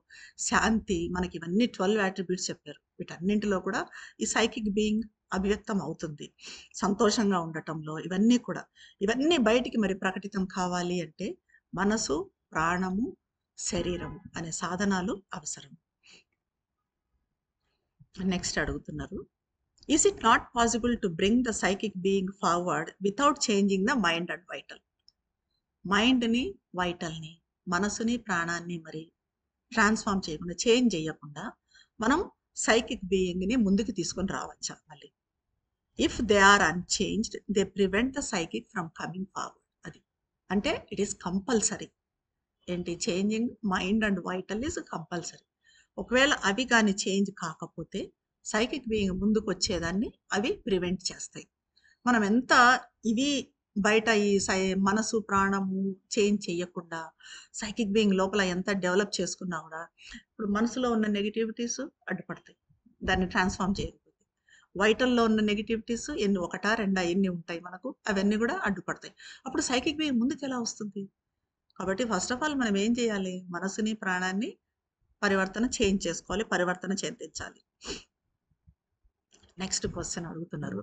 శాంతి, మనకి ఇవన్నీ 12 అట్రిబ్యూట్స్ చెప్పారు. వీటన్నింటిలో కూడా ఈ సైకిక్ బీయింగ్ అభివ్యక్తం అవుతుంది. సంతోషంగా ఉండటంలో, ఇవన్నీ కూడా, ఇవన్నీ బయటికి మరి ప్రకటితం కావాలి అంటే మనసు, ప్రాణము, శరీరము అనే సాధనాలు అవసరం. నెక్స్ట్ అడుగుతున్నారు, is it not possible to bring the psychic being forward without changing the mind and vital? మైండ్ని, వైటల్ని, మనసుని, ప్రాణాన్ని మరి ట్రాన్స్ఫార్మ్ చేయకుండా, చేంజ్ చేయకుండా మనం సైకిక్ బీయింగ్ని ముందుకు తీసుకొని రావచ్చా? మళ్ళీ if they are unchanged they prevent the psychic from coming forward. అది అంటే ఇట్ ఈస్ కంపల్సరీ. ఏంటి, changing mind and vital is compulsory. ఒకవేళ అవి కానీ చేంజ్ కాకపోతే సైకిక్ బీయింగ్ ముందుకు వచ్చేదాన్ని అవి ప్రివెంట్ చేస్తాయి. మనం ఎంత ఇవి బయట ఈ మనసు, ప్రాణము చేంజ్ చేయకుండా సైకిక్ బీయింగ్ లోపల ఎంత డెవలప్ చేసుకున్నా కూడా ఇప్పుడు మనసులో ఉన్న నెగిటివిటీస్ అడ్డుపడతాయి, దాన్ని ట్రాన్స్ఫార్మ్ చేయకపోతే. వైటల్లో ఉన్న నెగిటివిటీస్ ఎన్ని, ఒకటా రెండా, ఎన్ని ఉంటాయి మనకు, అవన్నీ కూడా అడ్డుపడతాయి. అప్పుడు సైకిక్ బీయింగ్ ముందుకు ఎలా వస్తుంది? కాబట్టి ఫస్ట్ ఆఫ్ ఆల్ మనం ఏం చేయాలి, మనసుని, ప్రాణాన్ని పరివర్తన చేంజ్ చేసుకోవాలి, పరివర్తన చెందించాలి. నెక్స్ట్ క్వశ్చన్ అడుగుతున్నారు,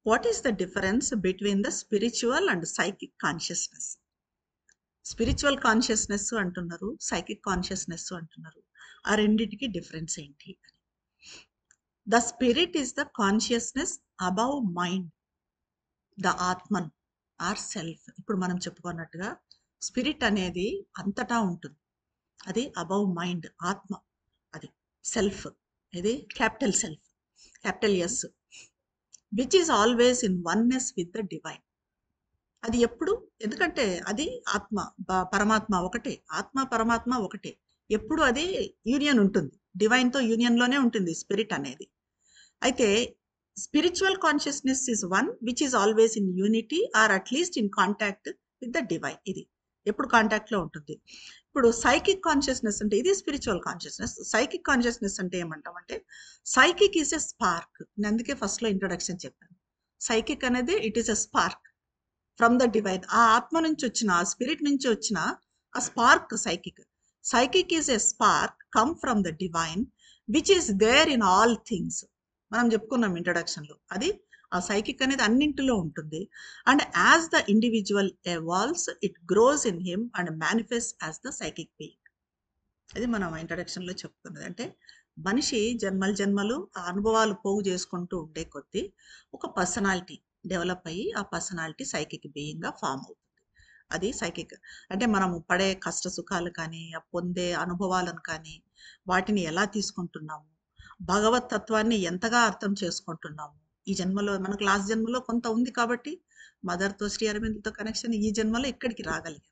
what is the difference between the spiritual and psychic consciousness? Spiritual consciousness అంటున్నారు, సైకిక్ కాన్షియస్నెస్ అంటున్నారు. ఆ రెండింటికి డిఫరెన్స్ ఏంటి? The spirit is the consciousness above mind, the Atman or self. ఇప్పుడు మనం చెప్పుకున్నట్టుగా స్పిరిట్ అనేది అంతటా ఉంటుంది, అది అబౌవ్ మైండ్, ఆత్మ, అది సెల్ఫ్, ఇది capital self, capital S, which is always in oneness with the divine. అది ఎప్పుడు, ఎందుకంటే అది ఆత్మ, పరమాత్మ ఒకటే, ఆత్మ పరమాత్మ ఒకటే, ఎప్పుడు అది యూనియన్ ఉంటుంది, డివైన్తో యూనియన్లోనే ఉంటుంది స్పిరిట్ అనేది. అయితే spiritual consciousness is one which is always in unity or at least in contact with the divine. ఇది ఎప్పుడు కాంటాక్ట్లో ఉంటుంది. ఇప్పుడు సైకిక్ కాన్షియస్నెస్ అంటే ఇది స్పిరిచువల్ కాన్షియస్నెస్. సైకిక్ కాన్షియస్నెస్ అంటే ఏమంటామంటే సైకిక్ ఈజ్ ఎ స్పార్క్. నేను అందుకే ఫస్ట్లో ఇంట్రొడక్షన్ చెప్పాను. సైకిక్ అనేది it is a spark from the divine. ఆ ఆత్మ నుంచి వచ్చిన, ఆ స్పిరిట్ నుంచి వచ్చిన ఆ spark psychic. Psychic is a spark come from the divine which is there in all things. మనం చెప్పుకున్నాం ఇంట్రడక్షన్లో, అది ఆ సైకిక్ అనేది అన్నింటిలో ఉంటుంది. And as the individual evolves it grows in him and manifest as the psychic being. అది మనం ఇంట్రడక్షన్లో చెప్పుకున్నది. అంటే మనిషి జన్మలు జన్మలు ఆ అనుభవాలు పోగు చేసుకుంటూ ఉండే కొద్దీ ఒక పర్సనాలిటీ డెవలప్ అయ్యి ఆ పర్సనాలిటీ సైకిక్ బీయింగ్గా ఫామ్ అవుతుంది. అది సైకిక్. అంటే మనము పడే కష్ట సుఖాలు కానీ, ఆ పొందే అనుభవాలను కానీ, వాటిని ఎలా తీసుకుంటున్నాము, భగవత్ తత్వాన్ని ఎంతగా అర్థం చేసుకుంటున్నాము. ఈ జన్మలో మనకు లాస్ట్ జన్మలో కొంత ఉంది కాబట్టి మదర్తో శ్రీ అరవింద్తో కనెక్షన్ ఈ జన్మలో ఇక్కడికి రాగలిగాం.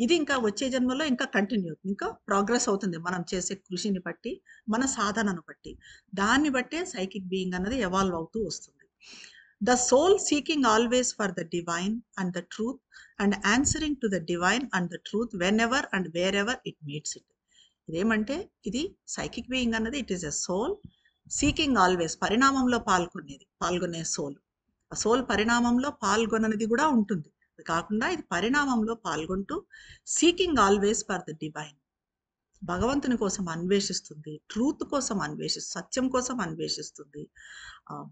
ఇది ఇంకా వచ్చే జన్మలో ఇంకా కంటిన్యూ అవుతుంది, ఇంకా ప్రోగ్రెస్ అవుతుంది మనం చేసే కృషిని బట్టి, మన సాధనను బట్టి. దాన్ని బట్టే సైకిక్ బీయింగ్ అన్నది ఎవాల్వ్ అవుతూ వస్తుంది. The soul seeking always for the divine and the truth and answering to the divine and the truth whenever and wherever it meets it. ఇదేమంటే ఇది సైకిక్ బీయింగ్ అన్నది it is a soul seeking always, పరిణామంలో పాల్గొనే soul. ఆ soul పరిణామంలో పాల్గొననిది కూడా ఉంటుంది. అది కాకుండా ఇది పరిణామంలో పాల్గొంటూ seeking always for the divine, భగవంతుని కోసం అన్వేషిస్తుంది, ట్రూత్ కోసం అన్వేషిస్తుంది, సత్యం కోసం అన్వేషిస్తుంది,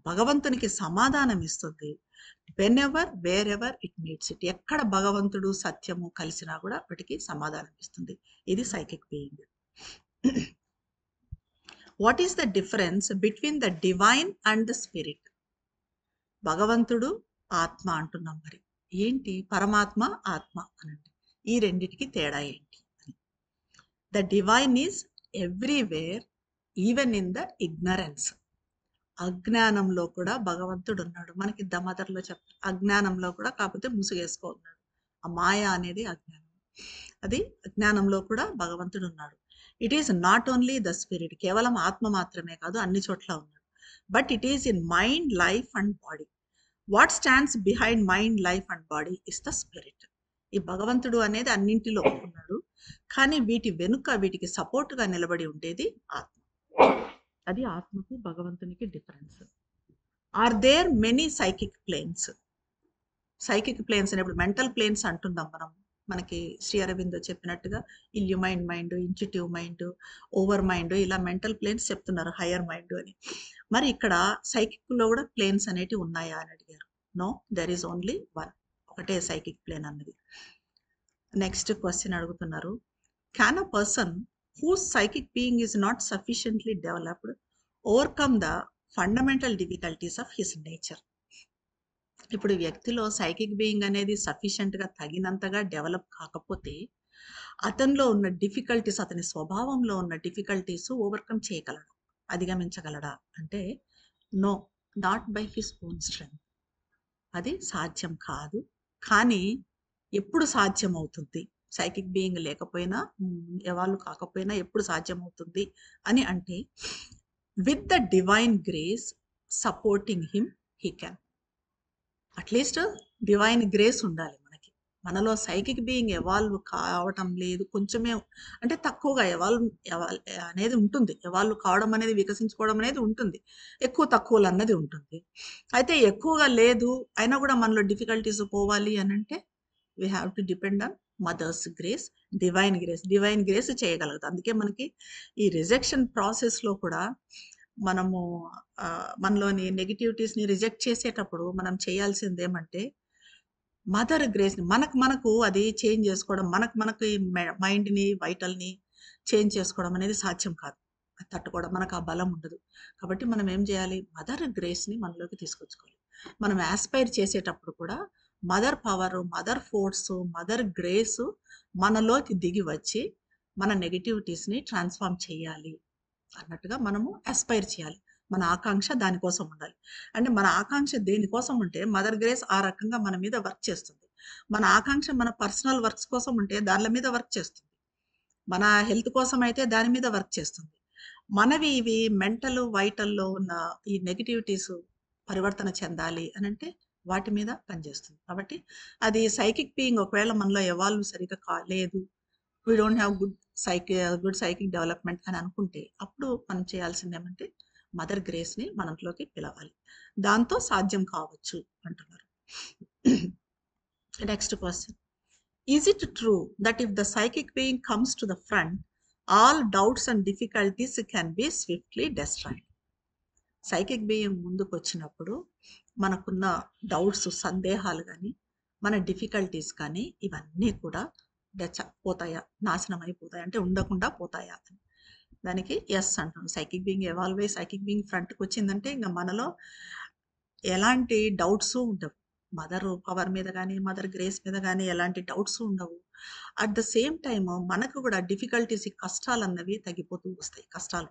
భగవంతునికి సమాధానం ఇస్తుంది. Whenever wherever it meets it, ఎక్కడ భగవంతుడు సత్యము కలిసినా కూడా వాటికి సమాధానం ఇస్తుంది. ఇది psychic being. What is the difference between the divine and the spirit? భగవంతుడు ఆత్మ అంటున్నాం, మరి ఏంటి పరమాత్మ ఆత్మ అనండి, ఈ రెండిటికి తేడా ఏంటి అని. The divine is everywhere even in the ignorance. అజ్ఞానంలో కూడా భగవంతుడు ఉన్నాడు. మనకి ద మదర్లో చెప్తారు, అజ్ఞానంలో కూడా కాకపోతే ముసుగేసుకో ఉన్నాడు. ఆ మాయ అనేది అజ్ఞానం, అది అజ్ఞానంలో కూడా భగవంతుడు ఉన్నాడు. It is not only the spirit, కేవలం ఆత్మ మాత్రమే కాదు, అన్ని చోట్ల ఉన్నాడు. But it is in mind, life and body. What stands behind mind, life and body is the spirit. ఈ భగవంతుడు అనేది అన్నింటిలో ఉన్నాడు, కానీ వీటి వెనుక, వీటికి సపోర్ట్గా నిలబడి ఉండేది ఆత్మ. అది ఆత్మకు భగవంతునికి difference. Are there many psychic planes? Psychic planes అనేప్పుడు మెంటల్ ప్లేన్స్ అంటున్నాం మనం. మనకి శ్రీ అరవిందో చెప్పినట్టుగా illumine mind, intuitive mind, overmind, ఇలా మెంటల్ ప్లేన్స్ చెప్తున్నారు, హయ్యర్ మైండ్ అని. మరి ఇక్కడ సైకిక్లో కూడా ప్లేన్స్ అనేటివి ఉన్నాయా అని అడిగారు. No, there is only one, ఒకటే సైకిక్ ప్లేన్ అన్నది. నెక్స్ట్ క్వశ్చన్ అడుగుతున్నారు, can a person whose psychic being is not sufficiently developed overcome the fundamental difficulties of his nature? ఇప్పుడు వ్యక్తిలో సైకిక్ బీయింగ్ అనేది సఫిషియెంట్గా తగినంతగా డెవలప్ కాకపోతే అతనిలో ఉన్న డిఫికల్టీస్, అతని స్వభావంలో ఉన్న డిఫికల్టీస్ ఓవర్కమ్ చేయగలడు, అధిగమించగలడా అంటే no, not by his own strength. అది సాధ్యం కాదు. కానీ ఎప్పుడు సాధ్యం అవుతుంది? సైకిక్ బీయింగ్ లేకపోయినా, ఎవాల్వ్ కాకపోయినా ఎప్పుడు సాధ్యమవుతుంది అని అంటే, with the divine grace supporting him he can. At least divine grace ఉండాలి మనకి. మనలో సైకిక్ బీయింగ్ ఎవాల్వ్ కావటం లేదు, కొంచెమే, అంటే తక్కువగా ఎవాల్వ్ అనేది ఉంటుంది. ఎవాల్వ్ కావడం అనేది, వికసించుకోవడం అనేది ఉంటుంది, ఎక్కువ తక్కువలు అన్నది ఉంటుంది. అయితే ఎక్కువగా లేదు అయినా కూడా మనలో డిఫికల్టీస్ పోవాలి అని అంటే we have to depend on Mother's grace, divine grace చేయగలుగుతాం. అందుకే మనకి ఈ రిజెక్షన్ ప్రాసెస్లో కూడా మనము మనలోని నెగిటివిటీస్ని రిజెక్ట్ చేసేటప్పుడు మనం చేయాల్సింది ఏమంటే, మదర్ గ్రేస్ని మనకు అది చేంజ్ చేసుకోవడం, మనకు ఈ మైండ్ని, వైటల్ని చేంజ్ చేసుకోవడం అనేది సాధ్యం కాదు. అది తట్టుకోవడం మనకు ఆ బలం ఉండదు. కాబట్టి మనం ఏం చేయాలి, మదర్ గ్రేస్ని మనలోకి తీసుకొచ్చుకోవాలి. మనం ఆస్పైర్ చేసేటప్పుడు కూడా mother power, mother force, mother grace మనలోకి దిగి వచ్చి మన నెగిటివిటీస్ని ట్రాన్స్ఫార్మ్ చేయాలి అన్నట్టుగా మనము ఆస్పైర్ చేయాలి. మన ఆకాంక్ష దానికోసం ఉండాలి. అంటే మన ఆకాంక్ష దేనికోసం ఉంటే మదర్ గ్రేస్ ఆ రకంగా మన మీద వర్క్ చేస్తుంది. మన ఆకాంక్ష మన పర్సనల్ వర్క్స్ కోసం ఉంటే దాని మీద వర్క్ చేస్తుంది. మన హెల్త్ కోసం అయితే దాని మీద వర్క్ చేస్తుంది. మనవి ఇవి మెంటల్, వైటల్లో ఉన్న ఈ నెగిటివిటీస్ పరివర్తన చెందాలి అని అంటే వాటి మీద పనిచేస్తుంది. కాబట్టి అది సైకిక్ బీయింగ్ ఒకవేళ మనలో ఎవాల్వ్ సరిగ్గా కాలేదు, we don't have good psychic development అని అనుకుంటే, అప్పుడు మనం చేయాల్సింది ఏమంటే మదర్ గ్రేస్ని మనలోకి పిలవాలి. దాంతో సాధ్యం కావచ్చు అంటున్నారు. Next question, is it true that if the psychic being comes to the front all doubts and difficulties can be swiftly destroyed. Psychic being ముందుకు వచ్చినప్పుడు మనకున్న డౌట్స్, సందేహాలు కానీ, మన డిఫికల్టీస్ కానీ ఇవన్నీ కూడా పోతాయా, నాశనం అయిపోతాయి అంటే ఉండకుండా పోతాయా అని. దానికి ఎస్ అంటాం. సైకిక్ బీయింగ్ ఎవాల్వ్ అయ్యి సైకిక్ బీయింగ్ ఫ్రంట్కి వచ్చిందంటే ఇంకా మనలో ఎలాంటి డౌట్స్ ఉండవు. మదర్ పవర్ మీద కానీ, మదర్ గ్రేస్ మీద కానీ ఎలాంటి డౌట్స్ ఉండవు. అట్ ద సేమ్ టైమ్ మనకు కూడా డిఫికల్టీస్, కష్టాలు అన్నవి తగ్గిపోతూ వస్తాయి. కష్టాలు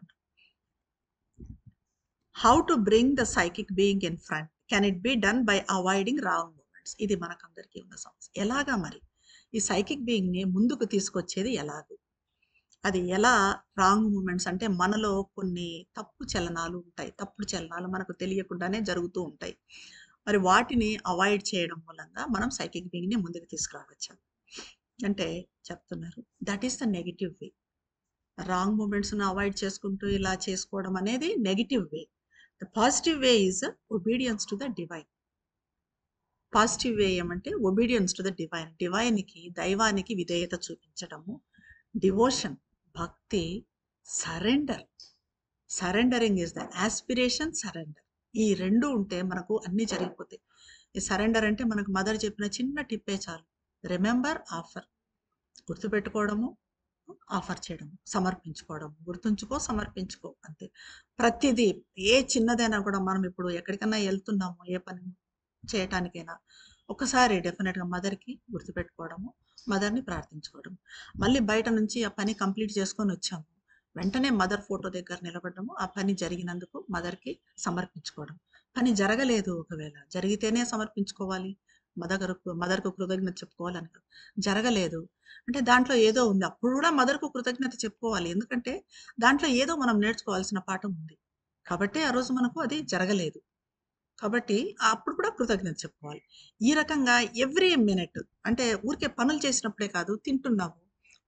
how to bring the psychic being in front, can it be done by avoiding wrong moments. ఇది మనకందరికీ ఉన్న సమస్య. ఎలాగా మరి ఈ సైకిక్ బీయింగ్ని ముందుకు తీసుకొచ్చేది ఎలాగో, అది ఎలా రాంగ్ మూమెంట్స్ అంటే మనలో కొన్ని తప్పు చలనాలు ఉంటాయి. తప్పుడు చలనాలు మనకు తెలియకుండానే జరుగుతూ ఉంటాయి. మరి వాటిని అవాయిడ్ చేయడం మూలంగా మనం సైకిక్ బీయింగ్ని ముందుకు తీసుకురావచ్చు అంటే చెప్తున్నారు. That is the negative way. Wrong మూమెంట్స్ను అవాయిడ్ చేసుకుంటూ ఇలా చేసుకోవడం అనేది negative way. The positive way is obedience to the divine. Positive way ఏమంటే ఒబీడియన్స్ టు ద డివైన్. డివైన్కి, దైవానికి విధేయత చూపించడము, డివోషన్, భక్తి, surrender. Surrendering is the aspiration, surrender. ఈ రెండు ఉంటే మనకు అన్నీ జరిగిపోతాయి. ఈ సరెండర్ అంటే మనకు మదర్ చెప్పిన చిన్న టిప్పే చాలు. Remember, offer. గుర్తుపెట్టుకోవడము, ఆఫర్ చేయడం, సమర్పించుకోవడం. గుర్తుంచుకో, సమర్పించుకో, అంతే. ప్రతిదీ ఏ చిన్నదైనా కూడా మనం ఇప్పుడు ఎక్కడికైనా వెళ్తున్నాము, ఏ పని చేయటానికైనా ఒకసారి డెఫినెట్గా మదర్కి గుర్తుపెట్టుకోవడము, మదర్ని ప్రార్థించుకోవడం. మళ్ళీ బయట నుంచి ఆ పని కంప్లీట్ చేసుకొని వచ్చాము, వెంటనే మదర్ ఫోటో దగ్గర నిలబడము, ఆ పని జరిగినందుకు మదర్కి సమర్పించుకోవడం. పని జరగలేదు, ఒకవేళ జరిగితేనే సమర్పించుకోవాలి, మదర్కు కృతజ్ఞత చెప్పుకోవాలని. జరగలేదు అంటే దాంట్లో ఏదో ఉంది, అప్పుడు కూడా మదర్కు కృతజ్ఞత చెప్పుకోవాలి. ఎందుకంటే దాంట్లో ఏదో మనం నేర్చుకోవాల్సిన పాఠం ఉంది కాబట్టి ఆ రోజు మనకు అది జరగలేదు కాబట్టి అప్పుడు కూడా కృతజ్ఞత చెప్పుకోవాలి. ఈ రకంగా ఎవ్రీ మినిట్ అంటే ఊరికే పనులు చేసినప్పుడే కాదు, తింటున్నాము,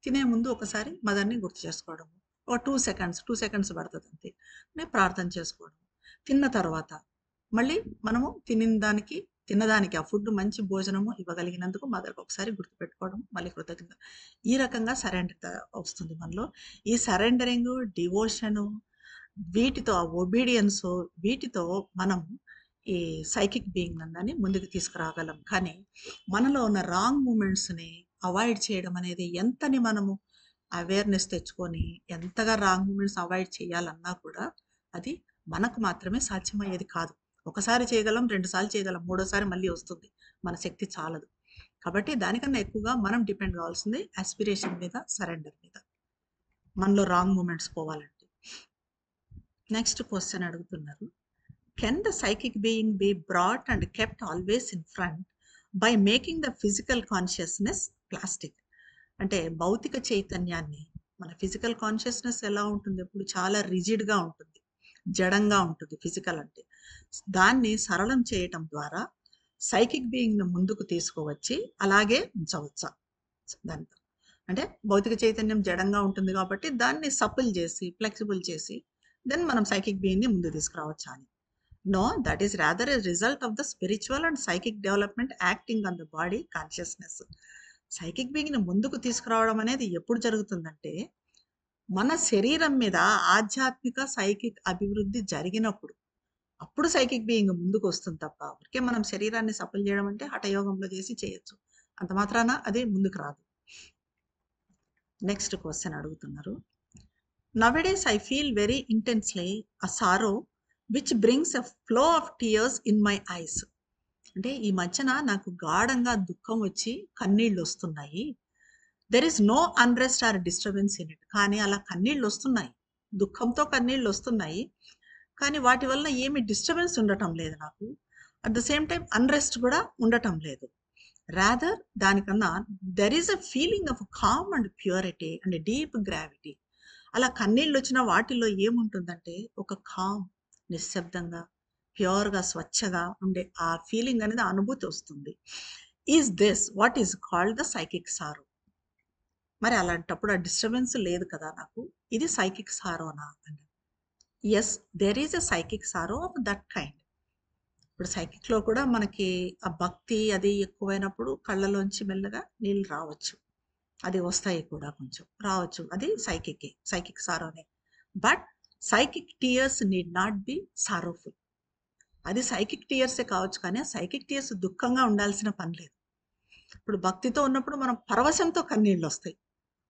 తినే ముందు ఒకసారి మదర్ని గుర్తు చేసుకోవడం. ఒక 2 సెకండ్స్ పడుతుంది అంతే. ప్రార్థన చేసుకోవడం. తిన్న తర్వాత మళ్ళీ మనము తిన్నదానికి ఆ ఫుడ్ మంచి భోజనము ఇవ్వగలిగినందుకు మదర్కి ఒకసారి గుర్తుపెట్టుకోవడం, మళ్ళీ కృతజ్ఞత. ఈ రకంగా సరెండర్ వస్తుంది మనలో. ఈ సరెండరింగ్, డివోషను, వీటితో ఒబీడియన్స్, వీటితో మనం ఈ సైకిక్ బీయింగ్ అందాన్ని ముందుకు తీసుకురాగలం. కానీ మనలో ఉన్న రాంగ్ మూమెంట్స్ని అవాయిడ్ చేయడం అనేది, ఎంతని మనము అవేర్నెస్ తెచ్చుకొని ఎంతగా రాంగ్ మూమెంట్స్ అవాయిడ్ చేయాలన్నా కూడా అది మనకు మాత్రమే సాధ్యమయ్యేది కాదు. ఒకసారి చేయగలం, 2 సార్లు చేయగలం, మూడోసారి మళ్ళీ వస్తుంది, మన శక్తి చాలదు. కాబట్టి దానికన్నా ఎక్కువగా మనం డిపెండ్ కావాల్సింది ఆస్పిరేషన్ మీద, సరెండర్ మీద, మనలో రాంగ్ మూమెంట్స్ పోవాలంటే. నెక్స్ట్ క్వశ్చన్ అడుగుతున్నారు. Can the psychic being be brought and kept always in front by making the physical consciousness plastic. అంటే భౌతిక చైతన్యాన్ని, మన ఫిజికల్ కాన్షియస్నెస్ ఎలా ఉంటుంది, ఇప్పుడు చాలా రిజిడ్గా ఉంటుంది, జడంగా ఉంటుంది ఫిజికల్ అంటే. దాన్ని సరళం చేయటం ద్వారా సైకిక్ బీయింగ్ను ముందుకు తీసుకువచ్చి అలాగే ఉంచవచ్చా దాంతో. అంటే భౌతిక చైతన్యం జడంగా ఉంటుంది కాబట్టి దాన్ని సపుల్ చేసి, ఫ్లెక్సిబుల్ చేసి దెన్ మనం సైకిక్ బీయింగ్ని ముందుకు తీసుకురావచ్చా అని. No, that is rather a result of the spiritual and psychic development acting on the body consciousness. Psychic బీయింగ్ని ముందుకు తీసుకురావడం అనేది ఎప్పుడు జరుగుతుందంటే మన శరీరం మీద ఆధ్యాత్మిక సైకిక్ అభివృద్ధి జరిగినప్పుడు, అప్పుడు సైకిక్ బీయింగ్ ముందుకు వస్తుంది తప్ప ఊరికే మనం శరీరాన్ని సఫలం చేయడం అంటే హఠయోగంలో చేసి చేయొచ్చు, అంత మాత్రాన అది ముందుకు రాదు. నెక్స్ట్ క్వశ్చన్ అడుగుతున్నారు. Nowadays I feel very intensely a sorrow which brings a flow of tears in my eyes. అంటే ఈ మధ్యన నాకు గాఢంగా దుఃఖం వచ్చి కన్నీళ్ళు వస్తున్నాయి. There is no unrest or disturbance in it. కానీ అలా కన్నీళ్ళు వస్తున్నాయి, దుఃఖంతో కన్నీళ్ళు వస్తున్నాయి, కానీ వాటి వల్ల ఏమి డిస్టర్బెన్స్ ఉండటం లేదు నాకు. At the same time unrest కూడా ఉండటం లేదు. రాదర్ దానికన్నా there is a feeling of calm and purity and deep gravity. అలా కన్నీళ్ళు వచ్చిన వాటిల్లో ఏముంటుందంటే ఒక కామ్, నిశ్శబ్దంగా, ప్యూర్గా, స్వచ్ఛగా ఉండే ఆ ఫీలింగ్ అనేది అనుభూతి వస్తుంది. Is this what is called the psychic sorrow. మరి అలాంటప్పుడు ఆ డిస్టర్బెన్స్ లేదు కదా నాకు, ఇది సైకిక్ సారోనా అని. Yes, there is a psychic sorrow of that kind. ఇప్పుడు సైకిక్లో కూడా మనకి ఆ భక్తి అది ఎక్కువైనప్పుడు కళ్ళలోంచి మెల్లగా నీళ్ళు రావచ్చు. అది వస్తాయి కూడా, కొంచెం రావచ్చు. అది సైకిక్ సారోనే. But psychic tears need not be sorrowful. అది సైకిక్ టీయర్సే కావచ్చు, కానీ ఆ సైకిక్ టీయర్స్ దుఃఖంగా ఉండాల్సిన పని లేదు. ఇప్పుడు భక్తితో ఉన్నప్పుడు మనం పరవశంతో కన్నీళ్ళు వస్తాయి.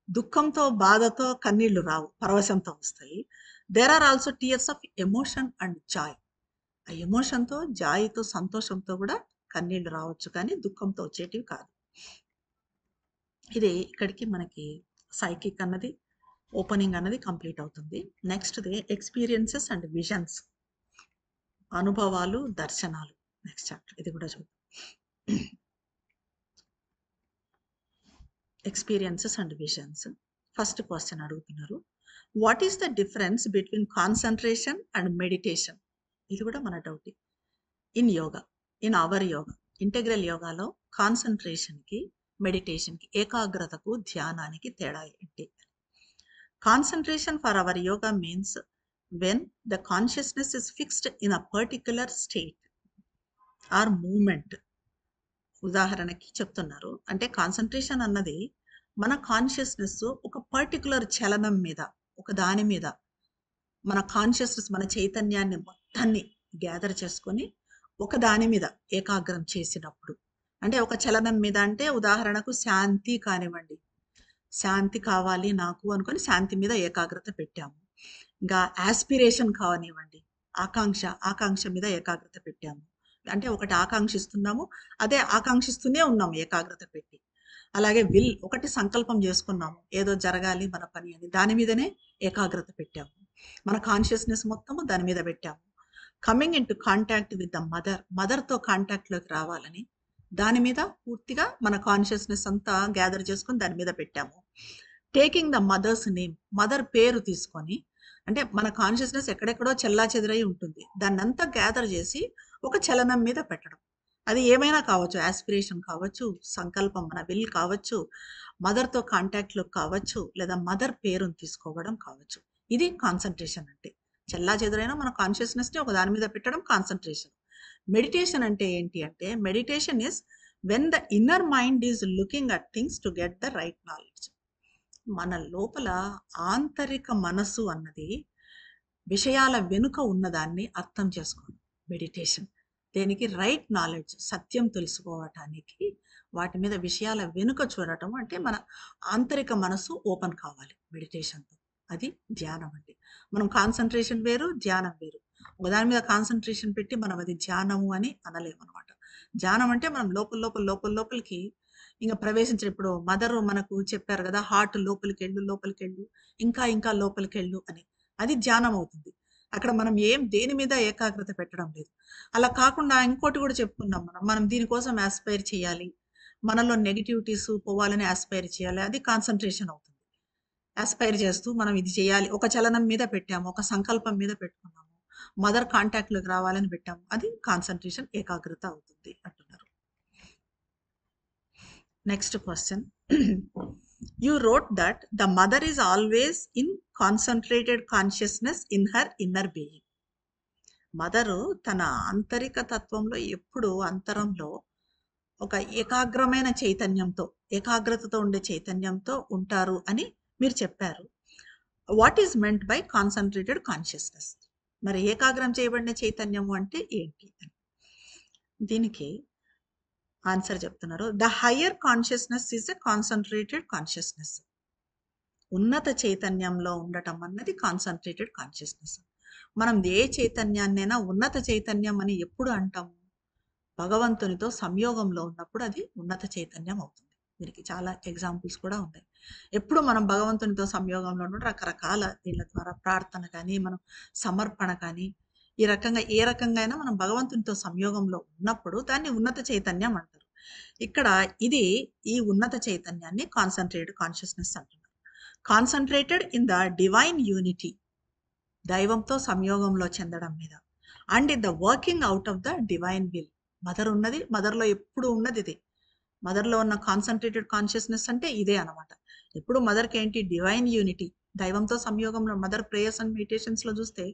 దుఃఖంతో, బాధతో కన్నీళ్లు రావు, పరవశంతో వస్తాయి. There are also tears of emotion and joy. ఆ ఎమోషన్తో, జాయ్తో, సంతోషంతో కూడా కన్నీళ్లు రావచ్చు, కానీ దుఃఖంతో వచ్చేటివి కాదు. ఇది ఇక్కడికి మనకి సైకిక్ అన్నది, ఓపెనింగ్ అన్నది కంప్లీట్ అవుతుంది. నెక్స్ట్ది ఎక్స్పీరియన్సెస్ అండ్ విజన్స్, అనుభవాలు, దర్శనాలు. నెక్స్ట్ చాప్టర్ ఇది కూడా చూద్దాం. Experiences and visions. First question అడుగుతున్నారు, what is the difference between concentration and meditation? ఇది కూడా మన doubt. In yoga, in our yoga, integral యోగాలో కాన్సన్ట్రేషన్కి, మెడిటేషన్కి, ఏకాగ్రతకు, ధ్యానానికి తేడా ఏంటి? Concentration for our yoga means when the consciousness is fixed in a particular state or moment. ఉదాహరణకి చెప్తున్నారు, అంటే కాన్సన్ట్రేషన్ అన్నది మన కాన్షియస్నెస్ ఒక పర్టికులర్ చలనం మీద, ఒక దాని మీద మన కాన్షియస్నెస్, మన చైతన్యాన్ని మొత్తాన్ని గ్యాదర్ చేసుకొని ఒక దాని మీద ఏకాగ్రం చేసినప్పుడు, అంటే ఒక చలనం మీద, అంటే ఉదాహరణకు శాంతి కానివ్వండి, శాంతి కావాలి నాకు అనుకొని శాంతి మీద ఏకాగ్రత పెట్టాము. ఇంకా ఆస్పిరేషన్ కానివ్వండి, ఆకాంక్ష మీద ఏకాగ్రత పెట్టాము. అంటే ఒకటి ఆకాంక్షిస్తున్నాము, అదే ఆకాంక్షిస్తూనే ఉన్నాము ఏకాగ్రత పెట్టి. అలాగే ఒకటి సంకల్పం చేసుకున్నాము, ఏదో జరగాలి మన పని అని, దాని మీదనే ఏకాగ్రత పెట్టాము. మన కాన్షియస్నెస్ మొత్తము దాని మీద పెట్టాము. Coming into contact with the మదర్తో కాంటాక్ట్లోకి రావాలని దాని మీద పూర్తిగా మన కాన్షియస్నెస్ అంతా గ్యాదర్ చేసుకొని దాని మీద పెట్టాము. Taking the mother's name, mother పేరు తీసుకొని, అంటే మన కాన్షియస్నెస్ ఎక్కడెక్కడో చెల్లా చెదిరై ఉంటుంది, దాన్ని అంతా గ్యాదర్ చేసి ఒక చలనం మీద పెట్టడం. అది ఏమైనా కావచ్చు, ఆస్పిరేషన్ కావచ్చు, సంకల్పం, మన విల్ కావచ్చు, మదర్తో కాంటాక్ట్లో కావచ్చు, లేదా మదర్ పేరును తీసుకోవడం కావచ్చు. ఇది కాన్సన్ట్రేషన్ అంటే. చెల్లా చెదురైనా మన కాన్షియస్నెస్ని ఒక దాని మీద పెట్టడం కాన్సన్ట్రేషన్. మెడిటేషన్ అంటే ఏంటి అంటే, meditation is when the inner mind is looking at things to get the right knowledge. మన లోపల ఆంతరిక మనసు అన్నది విషయాల వెనుక ఉన్నదాన్ని అర్థం చేసుకోవడం మెడిటేషన్. దేనికి? రైట్ నాలెడ్జ్, సత్యం తెలుసుకోవటానికి వాటి మీద విషయాల వెనుక చూడటం, అంటే మన ఆంతరిక మనసు ఓపెన్ కావాలి మెడిటేషన్తో. అది ధ్యానం అండి. మనం కాన్సన్ట్రేషన్ వేరు, ధ్యానం వేరు. ఒకదాని మీద కాన్సన్ట్రేషన్ పెట్టి మనం అది ధ్యానము అని అనలేము అనమాట. ధ్యానం అంటే మనం లోపలికి ఇంకా ప్రవేశించడం. ఇప్పుడు మదర్ మనకు చెప్పారు కదా, హార్ట్ లోపలికెళ్ళు, ఇంకా లోపలికెళ్ళు అని. అది ధ్యానం అవుతుంది. అక్కడ మనం దేని మీద ఏకాగ్రత పెట్టడం లేదు. అలా కాకుండా ఇంకోటి కూడా చెప్పుకున్నాం, మనం దీనికోసం ఆస్పైర్ చేయాలి, మనలో నెగిటివిటీస్ పోవాలని ఆస్పైర్ చేయాలి, అది కాన్సన్ట్రేషన్ అవుతుంది. ఆస్పైర్ చేస్తూ మనం ఇది చేయాలి, ఒక చలనం మీద పెట్టాము, ఒక సంకల్పం మీద పెట్టుకున్నాము, మదర్ కాంటాక్ట్లోకి రావాలని పెట్టాము, అది కాన్సన్ట్రేషన్, ఏకాగ్రత అవుతుంది అంటున్నారు. Next question, you wrote that the mother is always in concentrated consciousness in her inner being. Mother తన ఆంతరిక తత్వంలో ఎప్పుడు అంతరంలో ఒక ఏకాగ్రమైన చైతన్యంతో, ఏకాగ్రతతో ఉండే చైతన్యంతో ఉంటారు అని మీరు చెప్పారు. What is meant by concentrated consciousness? మరి ఏకాగ్రం చేయబడిన చైతన్యము అంటే ఏంటి? దీనికి ఆన్సర్ చెప్తున్నారు, the higher consciousness is a concentrated consciousness. ఉన్నత చైతన్యంలో ఉండటం అన్నది కాన్సన్ట్రేటెడ్ కాన్షియస్నెస్. మనం ఏ చైతన్యాన్నైనా ఉన్నత చైతన్యం అని ఎప్పుడు అంటాము? భగవంతునితో సంయోగంలో ఉన్నప్పుడు అది ఉన్నత చైతన్యం అవుతుంది. దీనికి చాలా ఎగ్జాంపుల్స్ కూడా ఉన్నాయి. ఎప్పుడు మనం భగవంతునితో సంయోగంలో ఉన్నప్పుడు రకరకాల దీళ్ళ ద్వారా ప్రార్థన కానీ, మనం సమర్పణ కానీ, ఈ రకంగా ఏ రకంగా అయినా మనం భగవంతునితో సంయోగంలో ఉన్నప్పుడు దాన్ని ఉన్నత చైతన్యం అంటారు. ఇక్కడ ఇది ఈ ఉన్నత చైతన్యాన్ని కాన్సన్ట్రేటెడ్ కాన్షియస్నెస్ అంటున్నారు. Concentrated in the divine unity, దైవంతో సంయోగంలో చెందడం మీద, and in the working out of the divine will. Mother ఉన్నది, మదర్లో ఎప్పుడు ఉన్నది ఇది. మదర్లో ఉన్న కాన్సన్ట్రేటెడ్ కాన్షియస్నెస్ అంటే ఇదే అనమాట. ఎప్పుడు మదర్కి ఏంటి? డివైన్ యూనిటీ, దైవంతో సంయోగంలో. మదర్ ప్రేయర్స్ అండ్ మెడిటేషన్స్లో చూస్తే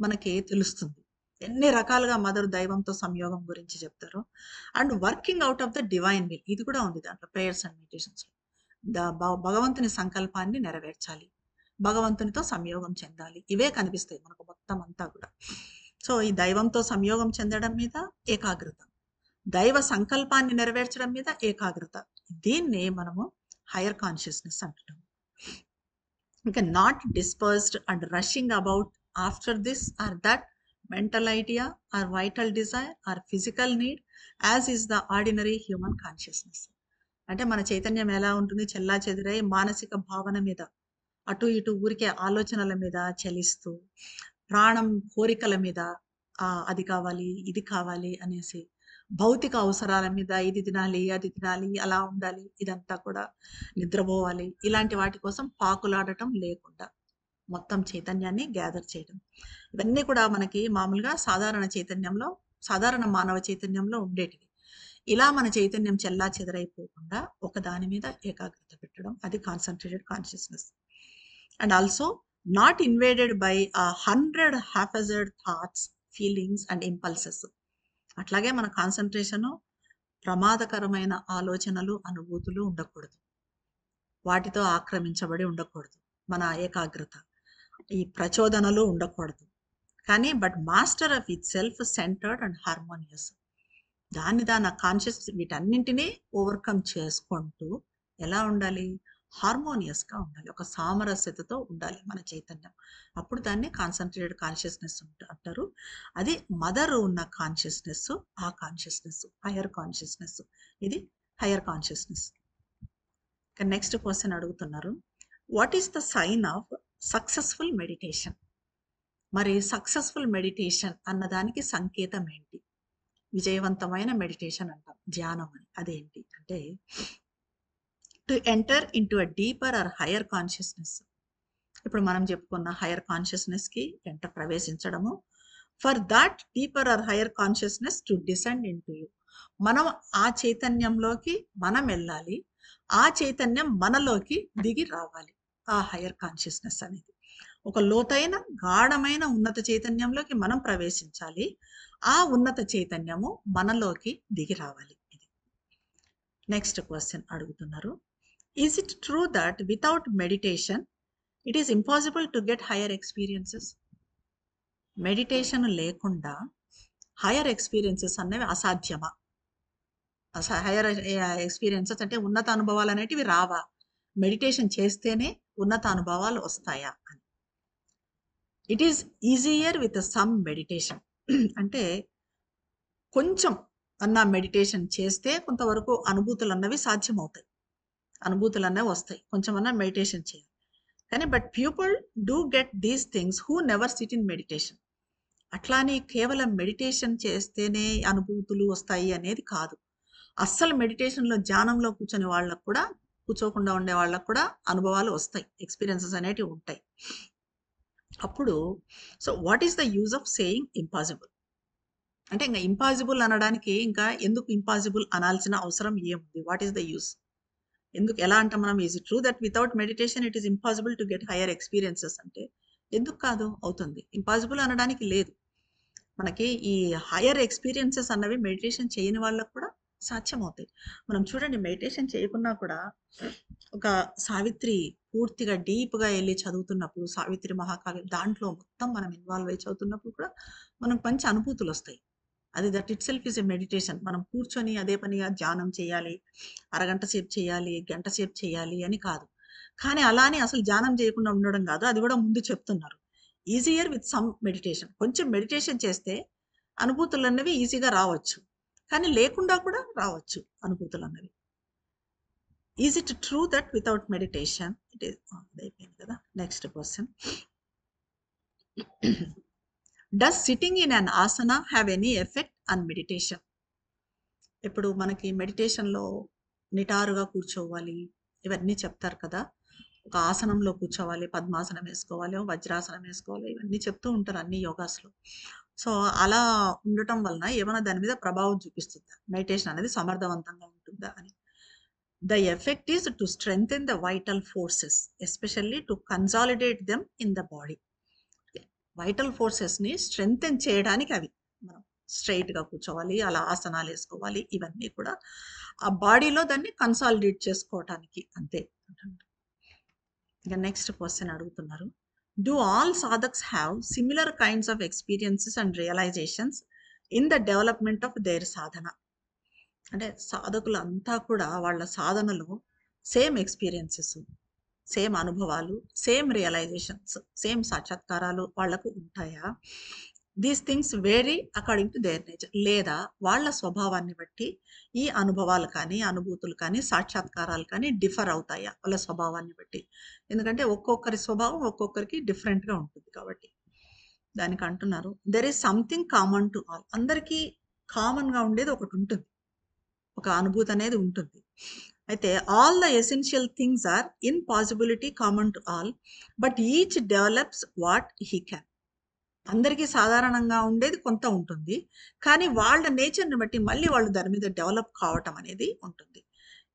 మనకి తెలుస్తుంది ఎన్ని రకాలుగా మదర్ దైవంతో సంయోగం గురించి చెప్తారు. And working out of the divine will, ఇది కూడా ఉంది దాంట్లో ప్రేయర్స్ అండ్ మెడిటేషన్స్లో. భగవంతుని సంకల్పాన్ని నెరవేర్చాలి, భగవంతునితో సంయోగం చెందాలి. ఇవే కనిపిస్తాయి మనకు మొత్తం అంతా కూడా. సో ఈ దైవంతో సంయోగం చెందడం మీద ఏకాగ్రత, దైవ సంకల్పాన్ని నెరవేర్చడం మీద ఏకాగ్రత, దీన్ని మనము హైయర్ కాన్షియస్నెస్ అంటున్నాం. ఇంకా not dispersed and rushing about after this or that mental idea or vital desire or physical need as is the ordinary human consciousness. అంటే మన చైతన్యం ఎలా ఉంటుంది, చెల్లా చెదిరై మానసిక భావన మీద అటు ఇటు ఊరికే ఆలోచనల మీద చలిస్తూ, ప్రాణం కోరికల మీద అది కావాలి ఇది కావాలి అనేసి, భౌతిక అవసరాల మీద ఇది తినాలి అది తినాలి అలా ఉండాలి ఇదంతా కూడా నిద్రపోవాలి, ఇలాంటి వాటి కోసం పాకులాడటం లేకుండా మొత్తం చైతన్యాన్ని గ్యాదర్ చేయడం. ఇవన్నీ కూడా మనకి మామూలుగా సాధారణ మానవ చైతన్యంలో ఉండేటివి. ఇలా మన చైతన్యం చెల్లా చెదరైపోకుండా ఒక దాని మీద ఏకాగ్రత పెట్టడం, అది concentrated consciousness. And also not invaded by 100 haphazard thoughts, feelings and impulses. అట్లాగే మన కాన్సన్ట్రేషన్ ప్రమాదకరమైన ఆలోచనలు, అనుభూతులు ఉండకూడదు, వాటితో ఆక్రమించబడి ఉండకూడదు. మన ఏకాగ్రత ఈ ప్రచోదనలు ఉండకూడదు. కానీ but master of it self, centred and harmonious. దాని కాన్షియస్ వీటన్నింటినీ ఓవర్కమ్ చేసుకుంటూ ఎలా ఉండాలి, హార్మోనియస్గా ఉండాలి, ఒక సామరస్యతతో ఉండాలి మన చైతన్యం. అప్పుడు దాన్ని కాన్సన్ట్రేటెడ్ కాన్షియస్నెస్ అంటారు. అది మదర్ ఉన్న కాన్షియస్నెస్, ఆ కాన్షియస్నెస్ హయ్యర్ కాన్షియస్నెస్. ఇది హయ్యర్ కాన్షియస్నెస్. నెక్స్ట్ క్వశ్చన్ అడుగుతున్నారు, what is the sign of successful meditation? మరి సక్సెస్ఫుల్ మెడిటేషన్ అన్నదానికి సంకేతం ఏంటి? విజయవంతమైన మెడిటేషన్ అంటాం, ధ్యానం అని. అదేంటి అంటే to enter into a deeper or higher consciousness. ఇప్పుడు మనం చెప్పుకున్న హయ్యర్ కాన్షియస్నెస్కి ప్రవేశించడము. For that deeper or higher consciousness to descend into you. మనం ఆ చైతన్యంలోకి మనం వెళ్ళాలి, ఆ చైతన్యం మనలోకి దిగి రావాలి. ఆ హయ్యర్ కాన్షియస్నెస్ అనేది ఒక లోతైన గాఢమైన ఉన్నత చైతన్యంలోకి మనం ప్రవేశించాలి, ఆ ఉన్నత చైతన్యము మనలోకి దిగి రావాలి. ఇది నెక్స్ట్ క్వశ్చన్ అడుగుతున్నారు, is it true that without meditation it is impossible to get higher experiences? Meditation లేకుండా హయ్యర్ ఎక్స్పీరియన్సెస్ అనేవి అసాధ్యమా? హయ్యర్ ఎక్స్పీరియన్సెస్ అంటే ఉన్నత అనుభవాలు అనేటివి రావా? మెడిటేషన్ చేస్తేనే ఉన్నత అనుభవాలు వస్తాయా అని. It is easier with some meditation. అంటే కొంచెం అన్న మెడిటేషన్ చేస్తే కొంతవరకు అనుభూతులు అన్నవి సాధ్యమవుతాయి, అనుభూతులు అన్నవి వస్తాయి, కొంచెం అన్న మెడిటేషన్ చేయాలి. కానీ but people do get these things who never SIT in meditation. అట్లానే కేవలం మెడిటేషన్ చేస్తేనే అనుభూతులు వస్తాయి అనేది కాదు. అస్సలు మెడిటేషన్లో ధ్యానంలో కూర్చొని వాళ్ళకు కూడా, కూర్చోకుండా ఉండే వాళ్ళకు కూడా అనుభవాలు వస్తాయి, ఎక్స్పీరియన్సెస్ అనేటివి ఉంటాయి. అప్పుడు so what is the use of saying impossible? అంటే ఇంకా ఇంపాసిబుల్ అనడానికి ఇంకా ఎందుకు ఇంపాసిబుల్ అనాల్సిన అవసరం ఏముంది? What is the use? ఎందుకు, ఎలా అంటాం మనం, is it true that without meditation it is impossible to get higher experiences అంటే ఎందుకు కాదు, అవుతుంది. ఇంపాసిబుల్ అనడానికి లేదు. మనకి ఈ హయ్యర్ ఎక్స్పీరియన్సెస్ అన్నవి మెడిటేషన్ చేయని వాళ్ళకు కూడా సాధ్యమవుతాయి. మనం చూడండి, మెడిటేషన్ చేయకున్నా కూడా ఒక సావిత్రి పూర్తిగా డీప్గా వెళ్ళి చదువుతున్నప్పుడు, సావిత్రి మహాకావ్యం దాంట్లో మొత్తం మనం ఇన్వాల్వ్ అయ్యి చదువుతున్నప్పుడు కూడా మనకు మంచి అనుభూతులు వస్తాయి. అది that it self is a meditation. మనం కూర్చొని అదే పనిగా ధ్యానం చేయాలి, అరగంట సేపు చేయాలి, గంట సేపు చేయాలి అని కాదు. కానీ అలానే అసలు ధ్యానం చేయకుండా ఉండడం కాదు, అది కూడా ముందు చెప్తున్నారు. Easier with some meditation. కొంచెం మెడిటేషన్ చేస్తే అనుభూతులు అన్నవి ఈజీగా రావచ్చు, కానీ లేకుండా కూడా రావచ్చు అనుభూతులు అన్నవి. Is it true that without meditation it is, అయిపోయింది కదా. Next question, does sitting in an Haasan have any effect on meditation? ఇప్పుడు మనకి మెడిటేషన్లో నిటారుగా కూర్చోవాలి ఇవన్నీ చెప్తారు కదా. ఒక ఆసనంలో కూర్చోవాలి, పద్మాసనం వేసుకోవాలి, వజ్రాసనం వేసుకోవాలి, ఇవన్నీ చెప్తూ ఉంటారు అన్ని యోగాస్లో. సో అలా ఉండటం వలన ఏమైనా దాని మీద ప్రభావం చూపిస్తుందా, మెడిటేషన్ అనేది సమర్థవంతంగా ఉంటుందా అని? The effect is to strengthen the vital forces, especially to consolidate them in the body. Vital ఫోర్సెస్ని స్ట్రెంగ్థెన్ చేయడానికి అవి, మనం స్ట్రైట్గా కూర్చోవాలి, అలా ఆసనాలు వేసుకోవాలి, ఇవన్నీ కూడా ఆ బాడీలో దాన్ని కన్సాలిడేట్ చేసుకోవటానికి అంతే. ఇక నెక్స్ట్ క్వశ్చన్ అడుగుతున్నారు. Do all sadhaks have similar kinds of experiences and realisations in the development of their sadhana? అంటే సాధకులు అంతా కూడా వాళ్ళ సాధనలో సేమ్ ఎక్స్పీరియన్సెస్, సేమ్ అనుభవాలు, సేమ్ రియలైజేషన్స్, సేమ్ సాక్షాత్కారాలు వాళ్ళకు ఉంటాయా? These things vary according to their nature. లేదా వాళ్ళ స్వభావాన్ని బట్టి ఈ అనుభవాలు కానీ, అనుభూతులు కానీ, సాక్షాత్కారాలు కానీ డిఫర్ అవుతాయా వాళ్ళ స్వభావాన్ని బట్టి? ఎందుకంటే ఒక్కొక్కరి స్వభావం ఒక్కొక్కరికి డిఫరెంట్గా ఉంటుంది కాబట్టి దానికి అంటున్నారు, there is something common to all. అందరికీ కామన్గా ఉండేది ఒకటి ఉంటుంది, ఒక అనుభూతి అనేది ఉంటుంది. అయితే all the essential things are in possibility common to all, but each develops what he can. అందరికీ సాధారణంగా ఉండేది కొంత ఉంటుంది, కానీ వాళ్ళ నేచర్ని బట్టి మళ్ళీ వాళ్ళు దాని మీద డెవలప్ కావటం అనేది ఉంటుంది.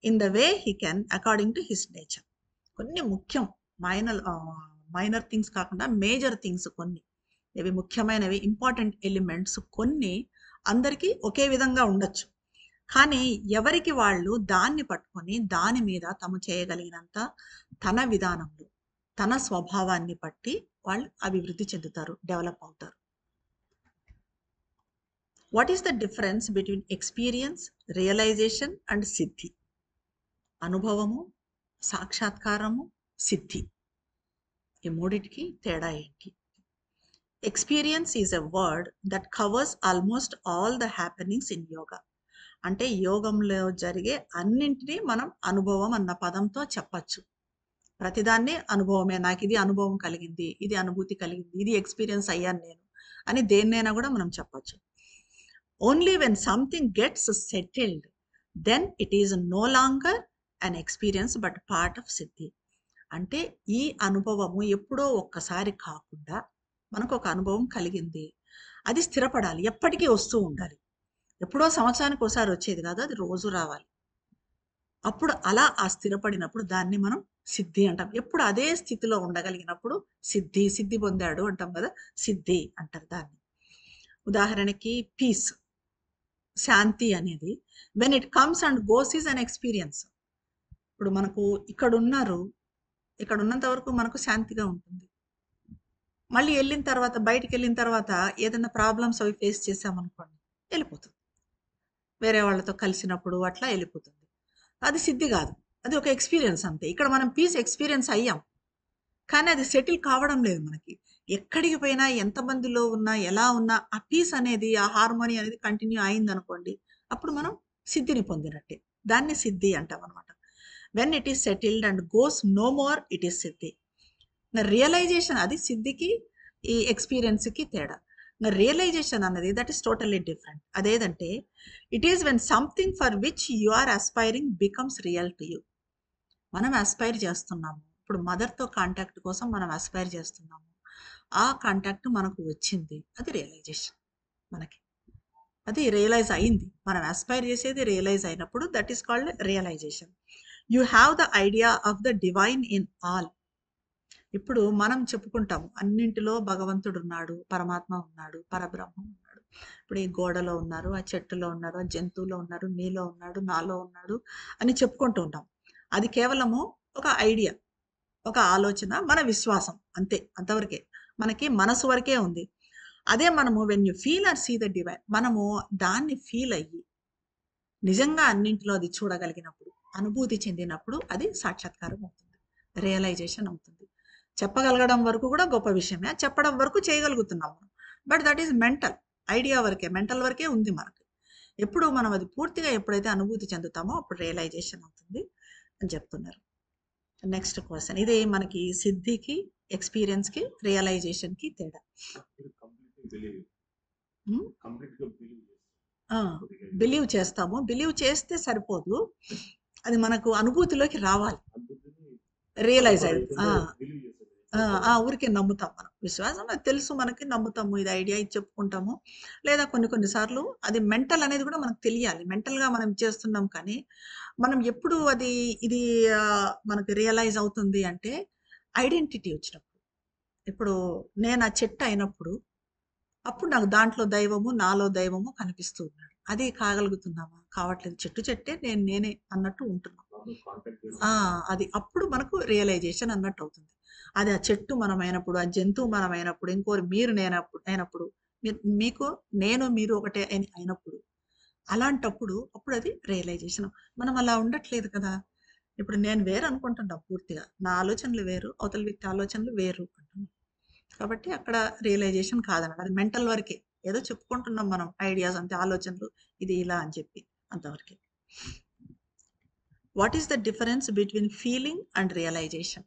In the way he can according to his nature. కొన్ని ముఖ్యం మైనర్ థింగ్స్ కాకుండా మేజర్ థింగ్స్ కొన్ని, ఇవి ముఖ్యమైనవి ఇంపార్టెంట్ ఎలిమెంట్స్ కొన్ని అందరికీ ఒకే విధంగా ఉండొచ్చు, కానీ ఎవరికి వాళ్ళు దాన్ని పట్టుకొని దాని మీద తాము చేయగలిగినంత తన విధానంలో తన స్వభావాన్ని బట్టి వాళ్ళు అభివృద్ధి చెందుతారు, డెవలప్ అవుతారు. What is the difference between experience, realisation and siddhi? అనుభవము, సాక్షాత్కారము, సిద్ధి, ఈ మూడిటికి తేడా ఏంటి? Experience is a word that covers almost all the happenings in yoga. అంటే యోగంలో జరిగే అన్నింటినీ మనం అనుభవం అన్న పదంతో చెప్పచ్చు. ప్రతిదాన్ని అనుభవమే, నాకు ఇది అనుభవం కలిగింది, ఇది అనుభూతి కలిగింది, ఇది ఎక్స్పీరియన్స్ అయ్యాను నేను అని దేన్నైనా కూడా మనం చెప్పచ్చు. Only when something gets settled then it is no longer an experience but part of siddhi. అంటే ఈ అనుభవము ఎప్పుడో ఒక్కసారి కాకుండా మనకు ఒక అనుభవం కలిగింది, అది స్థిరపడాలి, ఎప్పటికీ వస్తూ ఉండాలి. ఎప్పుడో సంవత్సరానికి ఒకసారి వచ్చేది కాదు, అది రోజు రావాలి. అప్పుడు అలా ఆ స్థిరపడినప్పుడు దాన్ని మనం సిద్ధి అంటాం. ఎప్పుడు అదే స్థితిలో ఉండగలిగినప్పుడు సిద్ధి, సిద్ధి పొందాడు అంటాం కదా, సిద్ధి అంటారు దాన్ని. ఉదాహరణకి పీస్, శాంతి అనేది when it comes and goes is an experience. ఇప్పుడు మనకు ఇక్కడ ఉన్నంత వరకు మనకు శాంతిగా ఉంటుంది. మళ్ళీ వెళ్ళిన తర్వాత, బయటికి వెళ్ళిన తర్వాత ఏదైనా ప్రాబ్లమ్స్ అవి ఫేస్ చేసామనుకోండి, వెళ్ళిపోతుంది. వేరే వాళ్ళతో కలిసినప్పుడు అట్లా వెళ్ళిపోతుంది. అది సిద్ధి కాదు, అది ఒక ఎక్స్పీరియన్స్ అంతే. ఇక్కడ మనం పీస్ ఎక్స్పీరియన్స్ అయ్యాం, కానీ అది సెటిల్ కావడం లేదు మనకి. ఎక్కడికి పోయినా, ఎంతమందిలో ఉన్నా, ఎలా ఉన్నా ఆ పీస్ అనేది, ఆ హార్మోని అనేది కంటిన్యూ అయింది అనుకోండి, అప్పుడు మనం సిద్ధిని పొందినట్టే. దాన్ని సిద్ధి అంటాం అనమాట. When it is settled and goes no more, it is siddhi. Realisation, అది సిద్ధికి ఈ ఎక్స్పీరియన్స్కి తేడా. రియలైజేషన్ అన్నది దట్ ఈస్ టోటల్లీ డిఫరెంట్. అదేదంటే it is when something for which you are aspiring becomes real to you. మనం అస్పైర్ చేస్తున్నాము, ఇప్పుడు మదర్తో కాంటాక్ట్ కోసం మనం అస్పైర్ చేస్తున్నాము, ఆ కాంటాక్ట్ మనకు వచ్చింది, అది రియలైజేషన్. మనకి అది రియలైజ్ అయింది, మనం అస్పైర్ చేసేది రియలైజ్ అయినప్పుడు that is called realisation. You have the idea of the divine in all. ఇప్పుడు మనం చెప్పుకుంటాము అన్నింటిలో భగవంతుడు ఉన్నాడు, పరమాత్మ ఉన్నాడు, పరబ్రహ్మం ఉన్నాడు. ఇప్పుడు ఈ గోడలో ఉన్నారు, ఆ చెట్టులో ఉన్నారు, ఆ జంతువులో ఉన్నారు, నీలో ఉన్నాడు, నాలో ఉన్నాడు అని చెప్పుకుంటూ ఉంటాం. అది కేవలము ఒక ఐడియా, ఒక ఆలోచన, మన విశ్వాసం, అంతే, అంతవరకే. మనకి మనసు వరకే ఉంది. అదే మనము when you feel or see the divine, మనము దాన్ని ఫీల్ అయ్యి నిజంగా అన్నింటిలో అది చూడగలిగినప్పుడు, అనుభూతి చెందినప్పుడు అది సాక్షాత్కారం అవుతుంది, రియలైజేషన్ అవుతుంది. చెప్పగలగడం వరకు కూడా గొప్ప విషయమే, చెప్పడం వరకు చేయగలుగుతున్నాము, but that is mental, idea వరకే, మెంటల్ వరకే ఉంది మనకి. ఎప్పుడు మనం అది పూర్తిగా ఎప్పుడైతే అనుభూతి చెందుతామో అప్పుడు రియలైజేషన్ అవుతుంది అని చెప్తున్నారు. నెక్స్ట్ క్వశ్చన్, ఇది మనకి సిద్ధికి, ఎక్స్పీరియన్స్కి, రియలైజేషన్కి తేడా. బిలీవ్ చేస్తాము, బిలీవ్ చేస్తే సరిపోదు, అది మనకు అనుభూతిలోకి రావాలి, రియలైజ్ అయ్యి ఊరికే నమ్ముతాం. మనం విశ్వాసం అది తెలుసు మనకి, నమ్ముతాము, ఇది ఐడియా, ఇది చెప్పుకుంటాము. లేదా కొన్నిసార్లు అది మెంటల్ అనేది కూడా మనకు తెలియాలి, మెంటల్గా మనం చేస్తున్నాం, కానీ మనం ఎప్పుడు అది ఇది మనకు రియలైజ్ అవుతుంది అంటే ఐడెంటిటీ వచ్చినప్పుడు. ఇప్పుడు నేను ఆ చెట్టు అయినప్పుడు అప్పుడు నాకు దాంట్లో దైవము, నాలో దైవము కనిపిస్తూ ఉన్నాడు. అది కాగలుగుతున్నామా? కావట్లేదు. చెట్టు చెట్టే, నేను నేనే అన్నట్టు ఉంటున్నాం. అది అప్పుడు మనకు రియలైజేషన్ అన్నట్టు అవుతుంది. అది ఆ చెట్టు మనమైనప్పుడు, ఆ జంతువు మనమైనప్పుడు, ఇంకోరు మీరు అయినప్పుడు, మీకు నేను మీరు ఒకటే అయినప్పుడు, అలాంటప్పుడు అప్పుడు అది రియలైజేషన్. మనం అలా ఉండట్లేదు కదా! ఇప్పుడు నేను వేరు అనుకుంటున్నా పూర్తిగా. నా ఆలోచనలు వేరు, అవతల వ్యక్తి ఆలోచనలు వేరు అంటున్నా. కాబట్టి అక్కడ రియలైజేషన్ కాదనమాట. అది మెంటల్ వరకే. ఏదో చెప్పుకుంటున్నాం మనం ఐడియాస్ అంతే, ఆలోచనలు ఇది ఇలా అని చెప్పి అంతవరకే. What is the difference between feeling and realisation?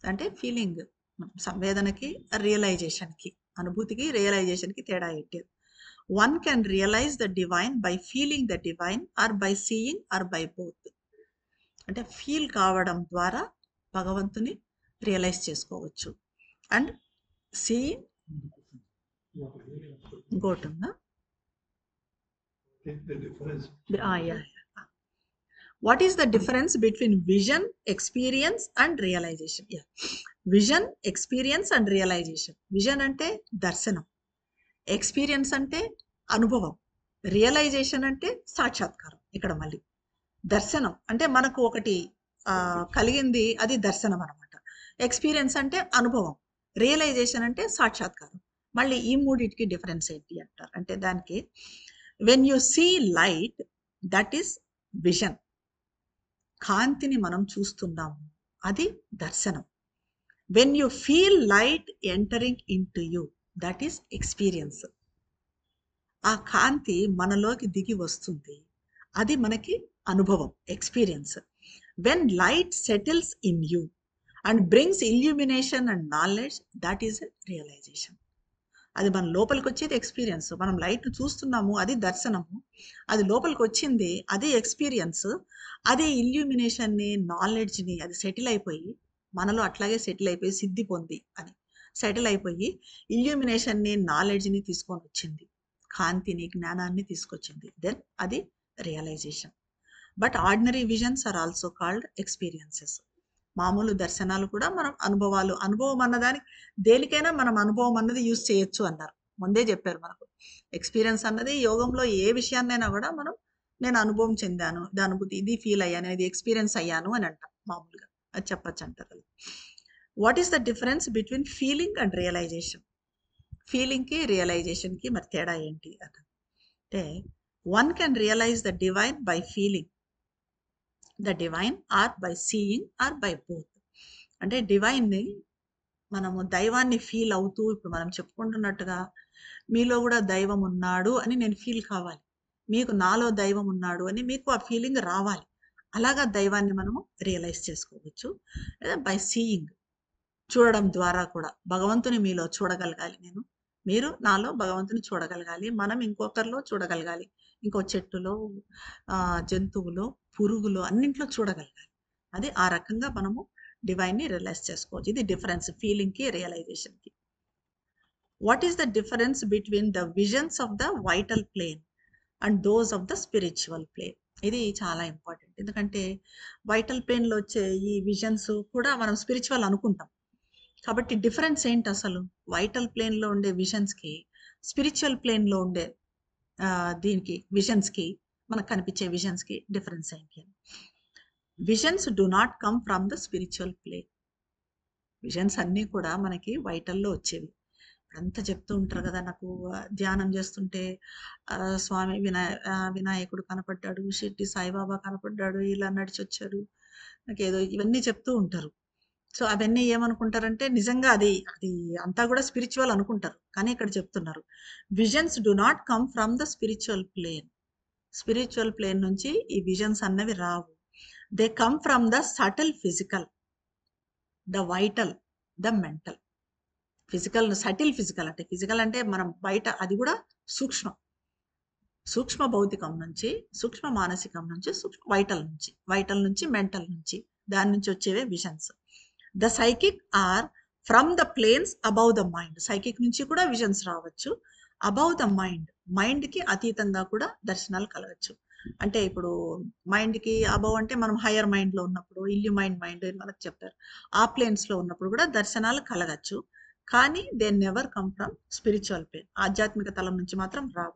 అంటే ఫీలింగ్ సంవేదనకి, రియలైజేషన్‌కి, అనుభూతికి, రియలైజేషన్‌కి తేడా ఏంటి? One can realise the divine by feeling the divine or by seeing or by both. అంటే ఫీల్ కావడం ద్వారా భగవంతుని రియలైజ్ చేసుకోవచ్చు. అండ్ సీయింగ్ ఇంకోటి ఉందా? Yeah! What is the difference between vision, experience and realisation? Yeah! Vision, experience and realisation. Vision అంటే దర్శనం. Experience అంటే అనుభవం. రియలైజేషన్ అంటే సాక్షాత్కారం. ఇక్కడ మళ్ళీ దర్శనం అంటే మనకు ఒకటి కలిగింది, అది దర్శనం అనమాట. ఎక్స్‌పీరియన్స్ అంటే అనుభవం. రియలైజేషన్ అంటే సాక్షాత్కారం. మళ్ళీ ఈ మూడిటికి డిఫరెన్స్ ఏంటి అంటారు? అంటే దానికి when you see light that is vision. కాంతిని మనం చూస్తున్నాము, అది దర్శనం. When you feel light entering into you that is experience. ఆ కాంతి మనలోకి దిగి వస్తుంది, అది మనకి అనుభవం, experience. When light settles in you and brings illumination and knowledge that is realisation. అది మన లోపలికి వచ్చేది ఎక్స్‌పీరియన్స్. మనం లైట్ చూస్తున్నాము, అది దర్శనము. అది లోపలికి వచ్చింది, అది ఎక్స్‌పీరియన్స్. అదే ఇల్యూమినేషన్‌ని, నాలెడ్జ్‌ని అది సెటిల్ అయిపోయి మనలో అట్లాగే సెటిల్ అయిపోయి సిద్ధి పొంది అని సెటిల్ అయిపోయి ఇల్యూమినేషన్‌ని, నాలెడ్జ్‌ని తీసుకొని వచ్చింది. కాంతిని, జ్ఞానాన్ని తీసుకొచ్చింది. దెన్ అది realisation. But ordinary visions are also called experiences. మామూలు దర్శనాలు కూడా మనం అనుభవాలు. అనుభవం అన్నదానికి దేనికైనా మనం అనుభవం అన్నది యూజ్ చేయొచ్చు అన్నారు. ముందే చెప్పారు మనకు. ఎక్స్‌పీరియన్స్ అన్నది యోగంలో ఏ విషయాన్నైనా కూడా మనం నేను అనుభవం చెందాను, ఇది అనుభూతి, ఇది ఫీల్ అయ్యాను, ఇది ఎక్స్‌పీరియన్స్ అయ్యాను అని అంటాం మామూలుగా. అది చెప్పొచ్చు అంటారు. What is the difference between feeling and realisation? ఫీలింగ్‌కి, రియలైజేషన్‌కి మరి తేడా ఏంటి అంటే one can realise the divine by feeling the divine or by seeing or by both. అంటే డివైన్ని మనము దైవాన్ని ఫీల్ అవుతూ ఇప్పుడు మనం చెప్పుకుంటున్నట్టుగా మీలో కూడా దైవం ఉన్నాడు అని నేను ఫీల్ కావాలి. మీకు నాలో దైవం ఉన్నాడు అని మీకు ఆ ఫీలింగ్ రావాలి. అలాగా దైవాన్ని మనము రియలైజ్ చేసుకోవచ్చు. లేదా బై సీయింగ్, చూడడం ద్వారా కూడా భగవంతుని మీలో చూడగలగాలి నేను. మీరు నాలో భగవంతుని చూడగలగాలి. మనం ఇంకొకరిలో చూడగలగాలి. ఇంకో చెట్టులో, జంతువులో, పురుగులో అన్నింట్లో చూడగలగాలి. అది ఆ రకంగా మనము డివైన్‌ని రియలైజ్ చేసుకోవచ్చు. ఇది డిఫరెన్స్ ఫీలింగ్‌కి, రియలైజేషన్‌కి. What is the difference between the visions of the vital plane and those of the spiritual plane? ఇది చాలా ఇంపార్టెంట్. ఎందుకంటే వైటల్ ప్లేన్‌లో వచ్చే ఈ విజన్స్ కూడా మనం స్పిరిచువల్ అనుకుంటాం. కాబట్టి డిఫరెన్స్ ఏంటి అసలు? వైటల్ ప్లేన్‌లో ఉండే విజన్స్‌కి, స్పిరిచువల్ ప్లేన్‌లో ఉండే దీనికి విజన్స్‌కి, మనకు కనిపించే విజన్స్‌కి డిఫరెన్స్ ఏంటి? Visions do not come from the spiritual plane. Visions అన్నీ కూడా మనకి వైటల్‌లో వచ్చేవి. అంతా చెప్తూ ఉంటారు కదా! నాకు ధ్యానం చేస్తుంటే స్వామి వినాయకుడు కనపడ్డాడు, షిర్డీ సాయిబాబా కనపడ్డాడు, ఇలా నడిచొచ్చారు. నాకేదో ఇవన్నీ చెప్తూ ఉంటారు. సో, అవన్నీ ఏమనుకుంటారంటే నిజంగా అది అది అంతా కూడా స్పిరిచువల్ అనుకుంటారు. కానీ ఇక్కడ చెప్తున్నారు. Visions do not come from the spiritual plane. Spiritual plane నుంచి ఈ విజన్స్ అన్నవి రావు. They come from the subtle physical, the vital, the mental. Physical, subtle physical అంటే ఫిజికల్ అంటే మనం బయట అది కూడా సూక్ష్మం. సూక్ష్మ భౌతికం నుంచి, సూక్ష్మ మానసికం నుంచి, వైటల్ నుంచి మెంటల్ నుంచి, దాని నుంచి వచ్చేవే visions. The psychic or from the planes above the mind. Psychic నుంచి కూడా విజన్స్ రావచ్చు. అబౌవ్ ద మైండ్, మైండ్‌కి అతీతంగా కూడా దర్శనాలు కలగచ్చు. అంటే ఇప్పుడు మైండ్‌కి అబౌవ్ అంటే మనం హైయర్ మైండ్‌లో ఉన్నప్పుడు, ఇల్యూమైన్డ్ మైండ్ అని మనకు చెప్తారు. ఆ ప్లేన్స్‌లో ఉన్నప్పుడు కూడా దర్శనాలు కలగచ్చు. కానీ they never come from spiritual plane. ఆధ్యాత్మిక తలం నుంచి మాత్రం రావు.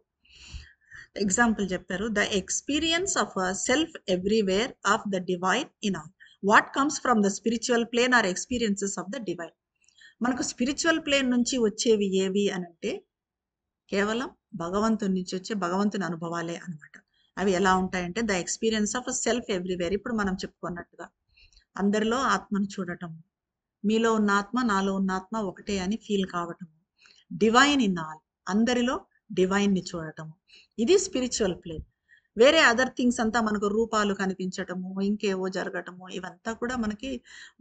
ఎగ్జాంపుల్ చెప్పారు. The experience of self everywhere of the divine in all. What comes from the spiritual plane are experiences of the divine. మనకు స్పిరిచువల్ ప్లేన్ నుంచి వచ్చేవి ఏవి అని అంటే కేవలం భగవంతుని నుంచి వచ్చే భగవంతుని అనుభవాలే అనమాట. అవి ఎలా ఉంటాయంటే the experience of self everywhere. ఇప్పుడు మనం చెప్పుకున్నట్టుగా అందరిలో ఆత్మను చూడటం, మీలో ఉన్న ఆత్మ నాలో ఉన్న ఆత్మ ఒకటే అని ఫీల్ కావటం, డివైన్ ఇన్ ఆల్, అందరిలో డివైన్ ని చూడటము, ఇది స్పిరిచువల్ ప్లేన్. వేరే అదర్ థింగ్స్ అంతా మనకు రూపాలు కనిపించటము, ఇంకేవో జరగటము, ఇవంతా కూడా మనకి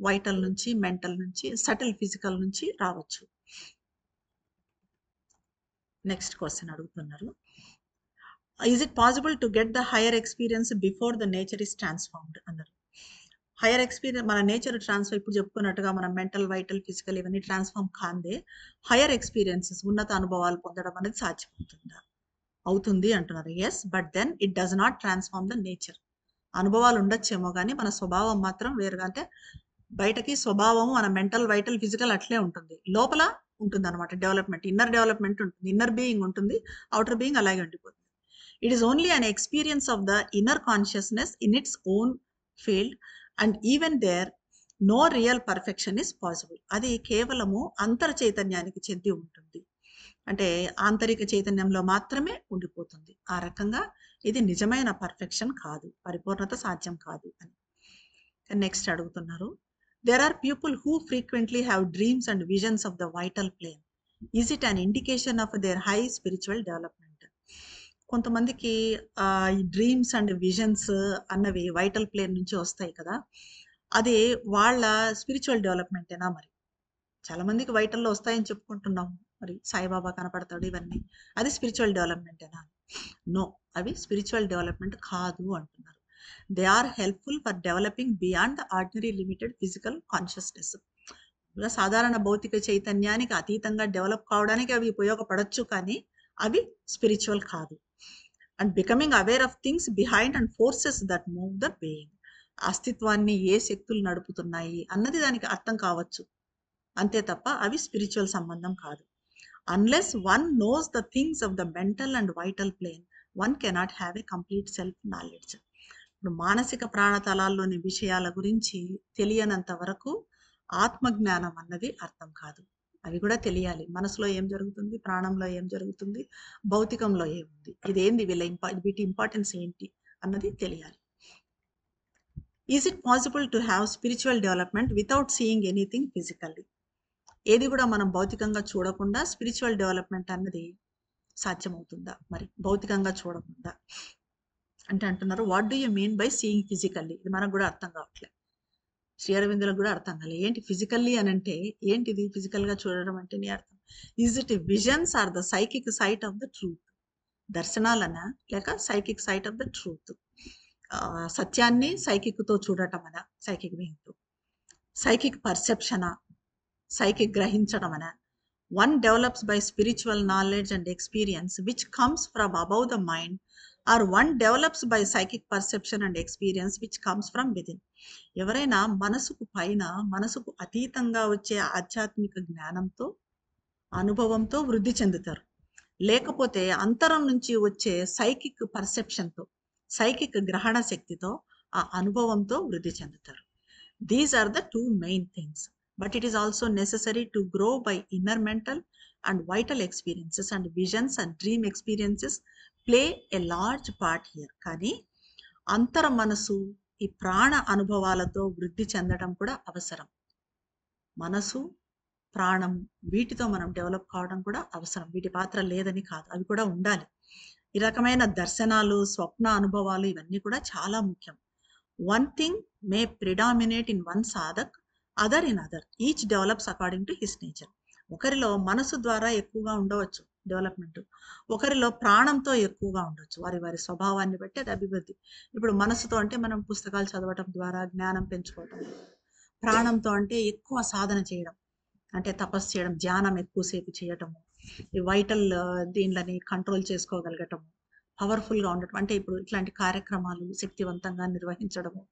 వైటల్ నుంచి, మెంటల్ నుంచి, సటిల్ ఫిజికల్ నుంచి రావచ్చు. నెక్స్ట్ క్వశ్చన్ అడుగుతున్నారు. Is it possible to get the higher experience before the nature is transformed అన్నారు. హైయర్ ఎక్స్పీరియన్స్ మన నేచర్ ట్రాన్స్ఫర్, ఇప్పుడు చెప్పుకున్నట్టుగా మన మెంటల్, వైటల్, ఫిజికల్ ఇవన్నీ ట్రాన్స్ఫార్మ్ కాందే హైయర్ ఎక్స్పీరియన్సెస్, ఉన్నత అనుభవాలు పొందడం అనేది సాధ్యమవుతుందా? అవుతుంది అంటున్నారు. Yes, but then it does not transform the nature. అనుభవాలు ఉండొచ్చేమో కానీ మన స్వభావం మాత్రం వేరుగా, అంటే బయటకి స్వభావం మన మెంటల్, వైటల్, ఫిజికల్ అట్లే ఉంటుంది, లోపల ఉంటుంది అనమాట. డెవలప్మెంట్, ఇన్నర్ డెవలప్మెంట్ ఉంటుంది, ఇన్నర్ బీయింగ్ ఉంటుంది, అవుటర్ బీయింగ్ అలాగే ఉండిపోతుంది. It is only an experience of the inner consciousness in its own field and even there no real perfection is possible. అది కేవలము అంతర్ చైతన్యానికి చెంది ఉంటుంది, అంటే ఆంతరిక చైతన్యంలో మాత్రమే ఉండిపోతుంది. ఆ రకంగా ఇది నిజమైన పర్ఫెక్షన్ కాదు, పరిపూర్ణత సాధ్యం కాదు అని. నెక్స్ట్ అడుగుతున్నారు. There are people who frequently have dreams and visions of the vital plane. Is it an indication of their high spiritual development? కొంతమందికి ఈ డ్రీమ్స్ అండ్ విజన్స్ అన్నవి వైటల్ ప్లేన్ నుంచి వస్తాయి కదా, అది వాళ్ళ స్పిరిచువల్ డెవలప్మెంటేనా? మరి చాలా మందికి వైటల్లో వస్తాయని చెప్పుకుంటున్నాము, మరి సాయిబాబా కనపడతాడు ఇవన్నీ, అది స్పిరిచువల్ డెవలప్మెంటేనా? నో, అవి స్పిరిచువల్ డెవలప్మెంట్ కాదు అంటున్నారు. They are helpful for developing beyond the ordinary limited physical consciousness. సాధారణ భౌతిక చైతన్యానికి అతీతంగా డెవలప్ కావడానికి అవి ఉపయోగపడవచ్చు, కానీ అవి స్పిరిచువల్ కాదు. And becoming aware of things behind and forces that move the being. అస్తిత్వాన్ని ఏ శక్తులు నడుపుతున్నాయి అన్నది దానికి అర్థం కావచ్చు, అంతే తప్ప అవి స్పిరిచువల్ సంబంధం కాదు. Unless one knows the things of the mental and vital plane, one cannot have a complete self knowledge. ఇప్పుడు మానసిక ప్రాణతలాల్లోని విషయాల గురించి తెలియనంత వరకు ఆత్మజ్ఞానం అన్నది అర్థం కాదు. అవి కూడా తెలియాలి, మనసులో ఏం జరుగుతుంది, ప్రాణంలో ఏం జరుగుతుంది, భౌతికంలో ఏముంది, ఇదేంది, వీటి ఇంపార్టెన్స్ ఏంటి అన్నది తెలియాలి. Is it possible to have spiritual development without seeing anything physically? ఏది కూడా మనం భౌతికంగా చూడకుండా స్పిరిచువల్ డెవలప్మెంట్ అన్నది సాధ్యమవుతుందా? మరి భౌతికంగా చూడకుండా అంటే అంటున్నారు, what do you mean by seeing physically? ఇది మనకు కూడా అర్థం కావట్లేదు, శ్రీ అరవిందులకు కూడా అర్థం కాలేదు. ఏంటి ఫిజికల్లీ అని అంటే ఏంటిది, ఫిజికల్ గా చూడడం అంటే నీ అర్థం? Is it visions are the psychic sight of the truth? దర్శనాలనా లేక psychic sight of the truth? సత్యాన్ని సైకిక్ తో చూడటం అనా, సైకిక్ బీయింగ్ తో? సైకిక్ పర్సెప్షనా, సైకిక్ గ్రహించడం అనా? One develops by spiritual knowledge and experience which comes from above the mind, or one develops by psychic perception and experience which comes from within. ఎవరైనా మనసుకు పైన, మనసుకు అతీతంగా వచ్చే ఆధ్యాత్మిక జ్ఞానంతో, అనుభవంతో వృద్ధి చెందుతారు, లేకపోతే అంతరం నుంచి వచ్చే సైకిక్ పర్సెప్షన్తో, సైకిక్ గ్రహణ శక్తితో, ఆ అనుభవంతో వృద్ధి చెందుతారు. These are the two main things. But it is also necessary to grow by inner mental and vital experiences, and visions and dream experiences play a large part here. కానీ అంతర మనసు, ఈ ప్రాణ అనుభవాలతో వృద్ధి చెందడం కూడా అవసరం. మనసు, ప్రాణం, వీటితో మనం డెవలప్ కావడం కూడా అవసరం. వీటి పాత్ర లేదని కాదు, అవి కూడా ఉండాలి. ఈ రకమైన దర్శనాలు, స్వప్న అనుభవాలు ఇవన్నీ కూడా చాలా ముఖ్యం. One thing may predominate in one sadhak, other in other. Each develops according to his nature. ఒకరిలో మనసు ద్వారా ఎక్కువగా ఉండవచ్చు డెవలప్మెంట్, ఒకరిలో ప్రాణంతో ఎక్కువగా ఉండొచ్చు, వారి వారి స్వభావాన్ని బట్టి అది అభివృద్ధి. ఇప్పుడు మనసుతో అంటే మనం పుస్తకాలు చదవటం ద్వారా జ్ఞానం పెంచుకోవటం, ప్రాణంతో అంటే ఎక్కువ సాధన చేయడం, అంటే తపస్సు చేయడం, ధ్యానం ఎక్కువసేపు చేయటము, ఈ వైటల్ దీనిలని కంట్రోల్ చేసుకోగలగటము, పవర్ఫుల్గా ఉండటం, అంటే ఇప్పుడు ఇట్లాంటి కార్యక్రమాలు శక్తివంతంగా నిర్వహించడము,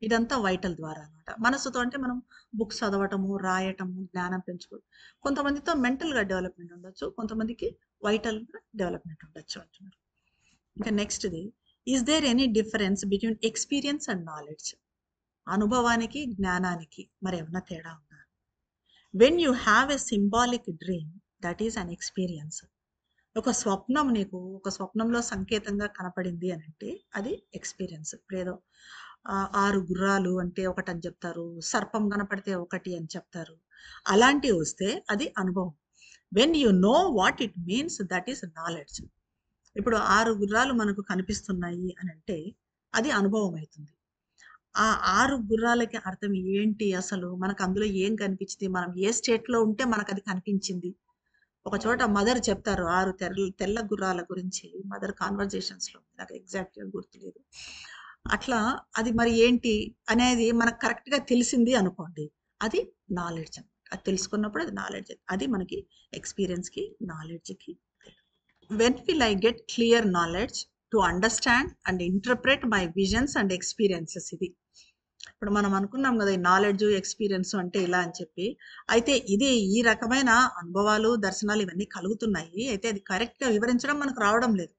ఇదంతా వైటల్ ద్వారా అనమాట. మనసుతో అంటే మనం బుక్స్ చదవటము, రాయటము, జ్ఞానం పెంచుకోవడం. కొంతమందితో మెంటల్గా డెవలప్మెంట్ ఉండొచ్చు, కొంతమందికి వైటల్గా డెవలప్మెంట్ ఉండొచ్చు అంటున్నారు. ఇంకా నెక్స్ట్ది, is there any difference between experience and knowledge? అనుభవానికి జ్ఞానానికి మరి ఏమన్నా తేడా ఉందా? When you have a symbolic dream, that is an experience. ఒక స్వప్నం నీకు ఒక స్వప్నంలో సంకేతంగా కనపడింది అని అంటే అది ఎక్స్పీరియన్స్. ఇప్పుడు ఏదో 6 గుర్రాలు అంటే ఒకటని చెప్తారు, సర్పం కనపడితే ఒకటి అని చెప్తారు. అలాంటివి వస్తే అది అనుభవం. When you know what it means, that is knowledge. ఇప్పుడు 6 గుర్రాలు మనకు కనిపిస్తున్నాయి అని అంటే అది అనుభవం అవుతుంది. ఆ 6 గుర్రాలకి అర్థం ఏంటి అసలు? మనకు అందులో ఏం కనిపించింది? మనం ఏ స్టేట్‌లో ఉంటే మనకది కనిపించింది? ఒక చోట మదర్ చెప్తారు 6 తెల్ల గుర్రాల గురించి మదర్ కాన్వర్జేషన్స్‌లో. నాకు ఎగ్జాక్ట్‌గా గుర్తులేదు. అట్లా అది మరి ఏంటి అనేది మనకు కరెక్ట్‌గా తెలిసింది అనుకోండి. అది నాలెడ్జ్ అన్నమాట. అది తెలుసుకున్నప్పుడు అది నాలెడ్జ్. అది మనకి ఎక్స్‌పీరియన్స్‌కి, నాలెడ్జ్‌కి. When will I get clear knowledge to understand and interpret my visions and experiences ఇది. ఇప్పుడు మనం అనుకున్నాం కదా! ఈ నాలెడ్జ్, ఎక్స్‌పీరియన్స్ అంటే ఇలా అని చెప్పి. అయితే ఇది ఈ రకమైన అనుభవాలు, దర్శనాలు ఇవన్నీ కలుగుతున్నాయి. అయితే అది కరెక్ట్‌గా వివరించడం మనకు రావడం లేదు.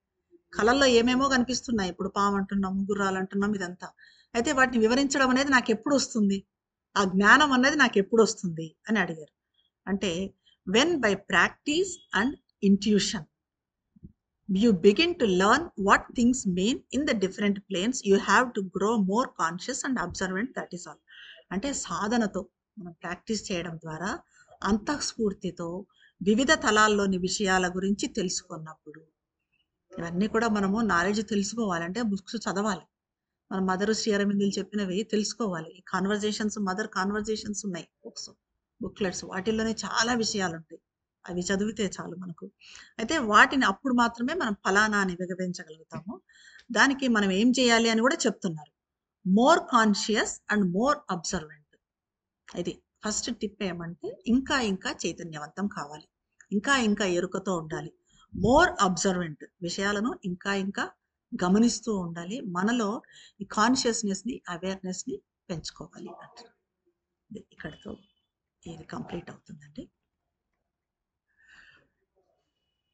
కళల్లో ఏమేమో కనిపిస్తున్నాయి. ఇప్పుడు పామంటున్నాం, గుర్రాలంటున్నాం ఇదంతా. అయితే వాటిని వివరించడం అనేది నాకెప్పుడొస్తుంది? ఆ జ్ఞానం అన్నది నాకెప్పుడొస్తుంది అని అడిగారు. అంటే when by practice and intuition you begin to learn what things mean in the different planes. You have to grow more conscious and observant, that is all. అంటే సాధనతో మనం ప్రాక్టీస్ చేయడం ద్వారా అంతఃస్ఫూర్తితో వివిధ తలాల్లోని విషయాల గురించి తెలుసుకున్నప్పుడు ఇవన్నీ కూడా మనము నాలెడ్జ్ తెలుసుకోవాలంటే బుక్స్ చదవాలి. మన మదర్ శ్రీ అరవిందులు చెప్పినవి తెలుసుకోవాలి. ఈ కాన్వర్జేషన్స్ మదర్ కాన్వర్జేషన్స్ ఉన్నాయి బుక్స్, బుక్లెట్స్ వాటిల్లోనే చాలా విషయాలుంటాయి. అవి చదివితే చాలు మనకు. అయితే వాటిని అప్పుడు మాత్రమే మనం ఫలానా అని వివరించగలుగుతాము. దానికి మనం ఏం చేయాలి అని కూడా చెప్తున్నారు. More conscious and more observant. ఇది ఫస్ట్ టిప్ ఏమంటే ఇంకా ఇంకా చైతన్యవంతం కావాలి. ఇంకా ఇంకా ఎరుకతో ఉండాలి. మోర్ అబ్జర్వెంట్ విషయాలను ఇంకా ఇంకా గమనిస్తూ ఉండాలి. మనలో ఈ కాన్షియస్‌నెస్‌ని, అవేర్‌నెస్‌ని పెంచుకోవాలి అంటారు. ఇక్కడితో ఇది కంప్లీట్ అవుతుందండి.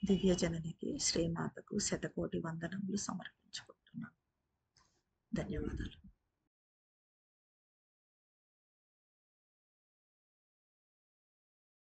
దివ్యజననికి శ్రీమాతకు శతకోటి వందనములు సమర్పించుకుంటున్నాను. ధన్యవాదాలు.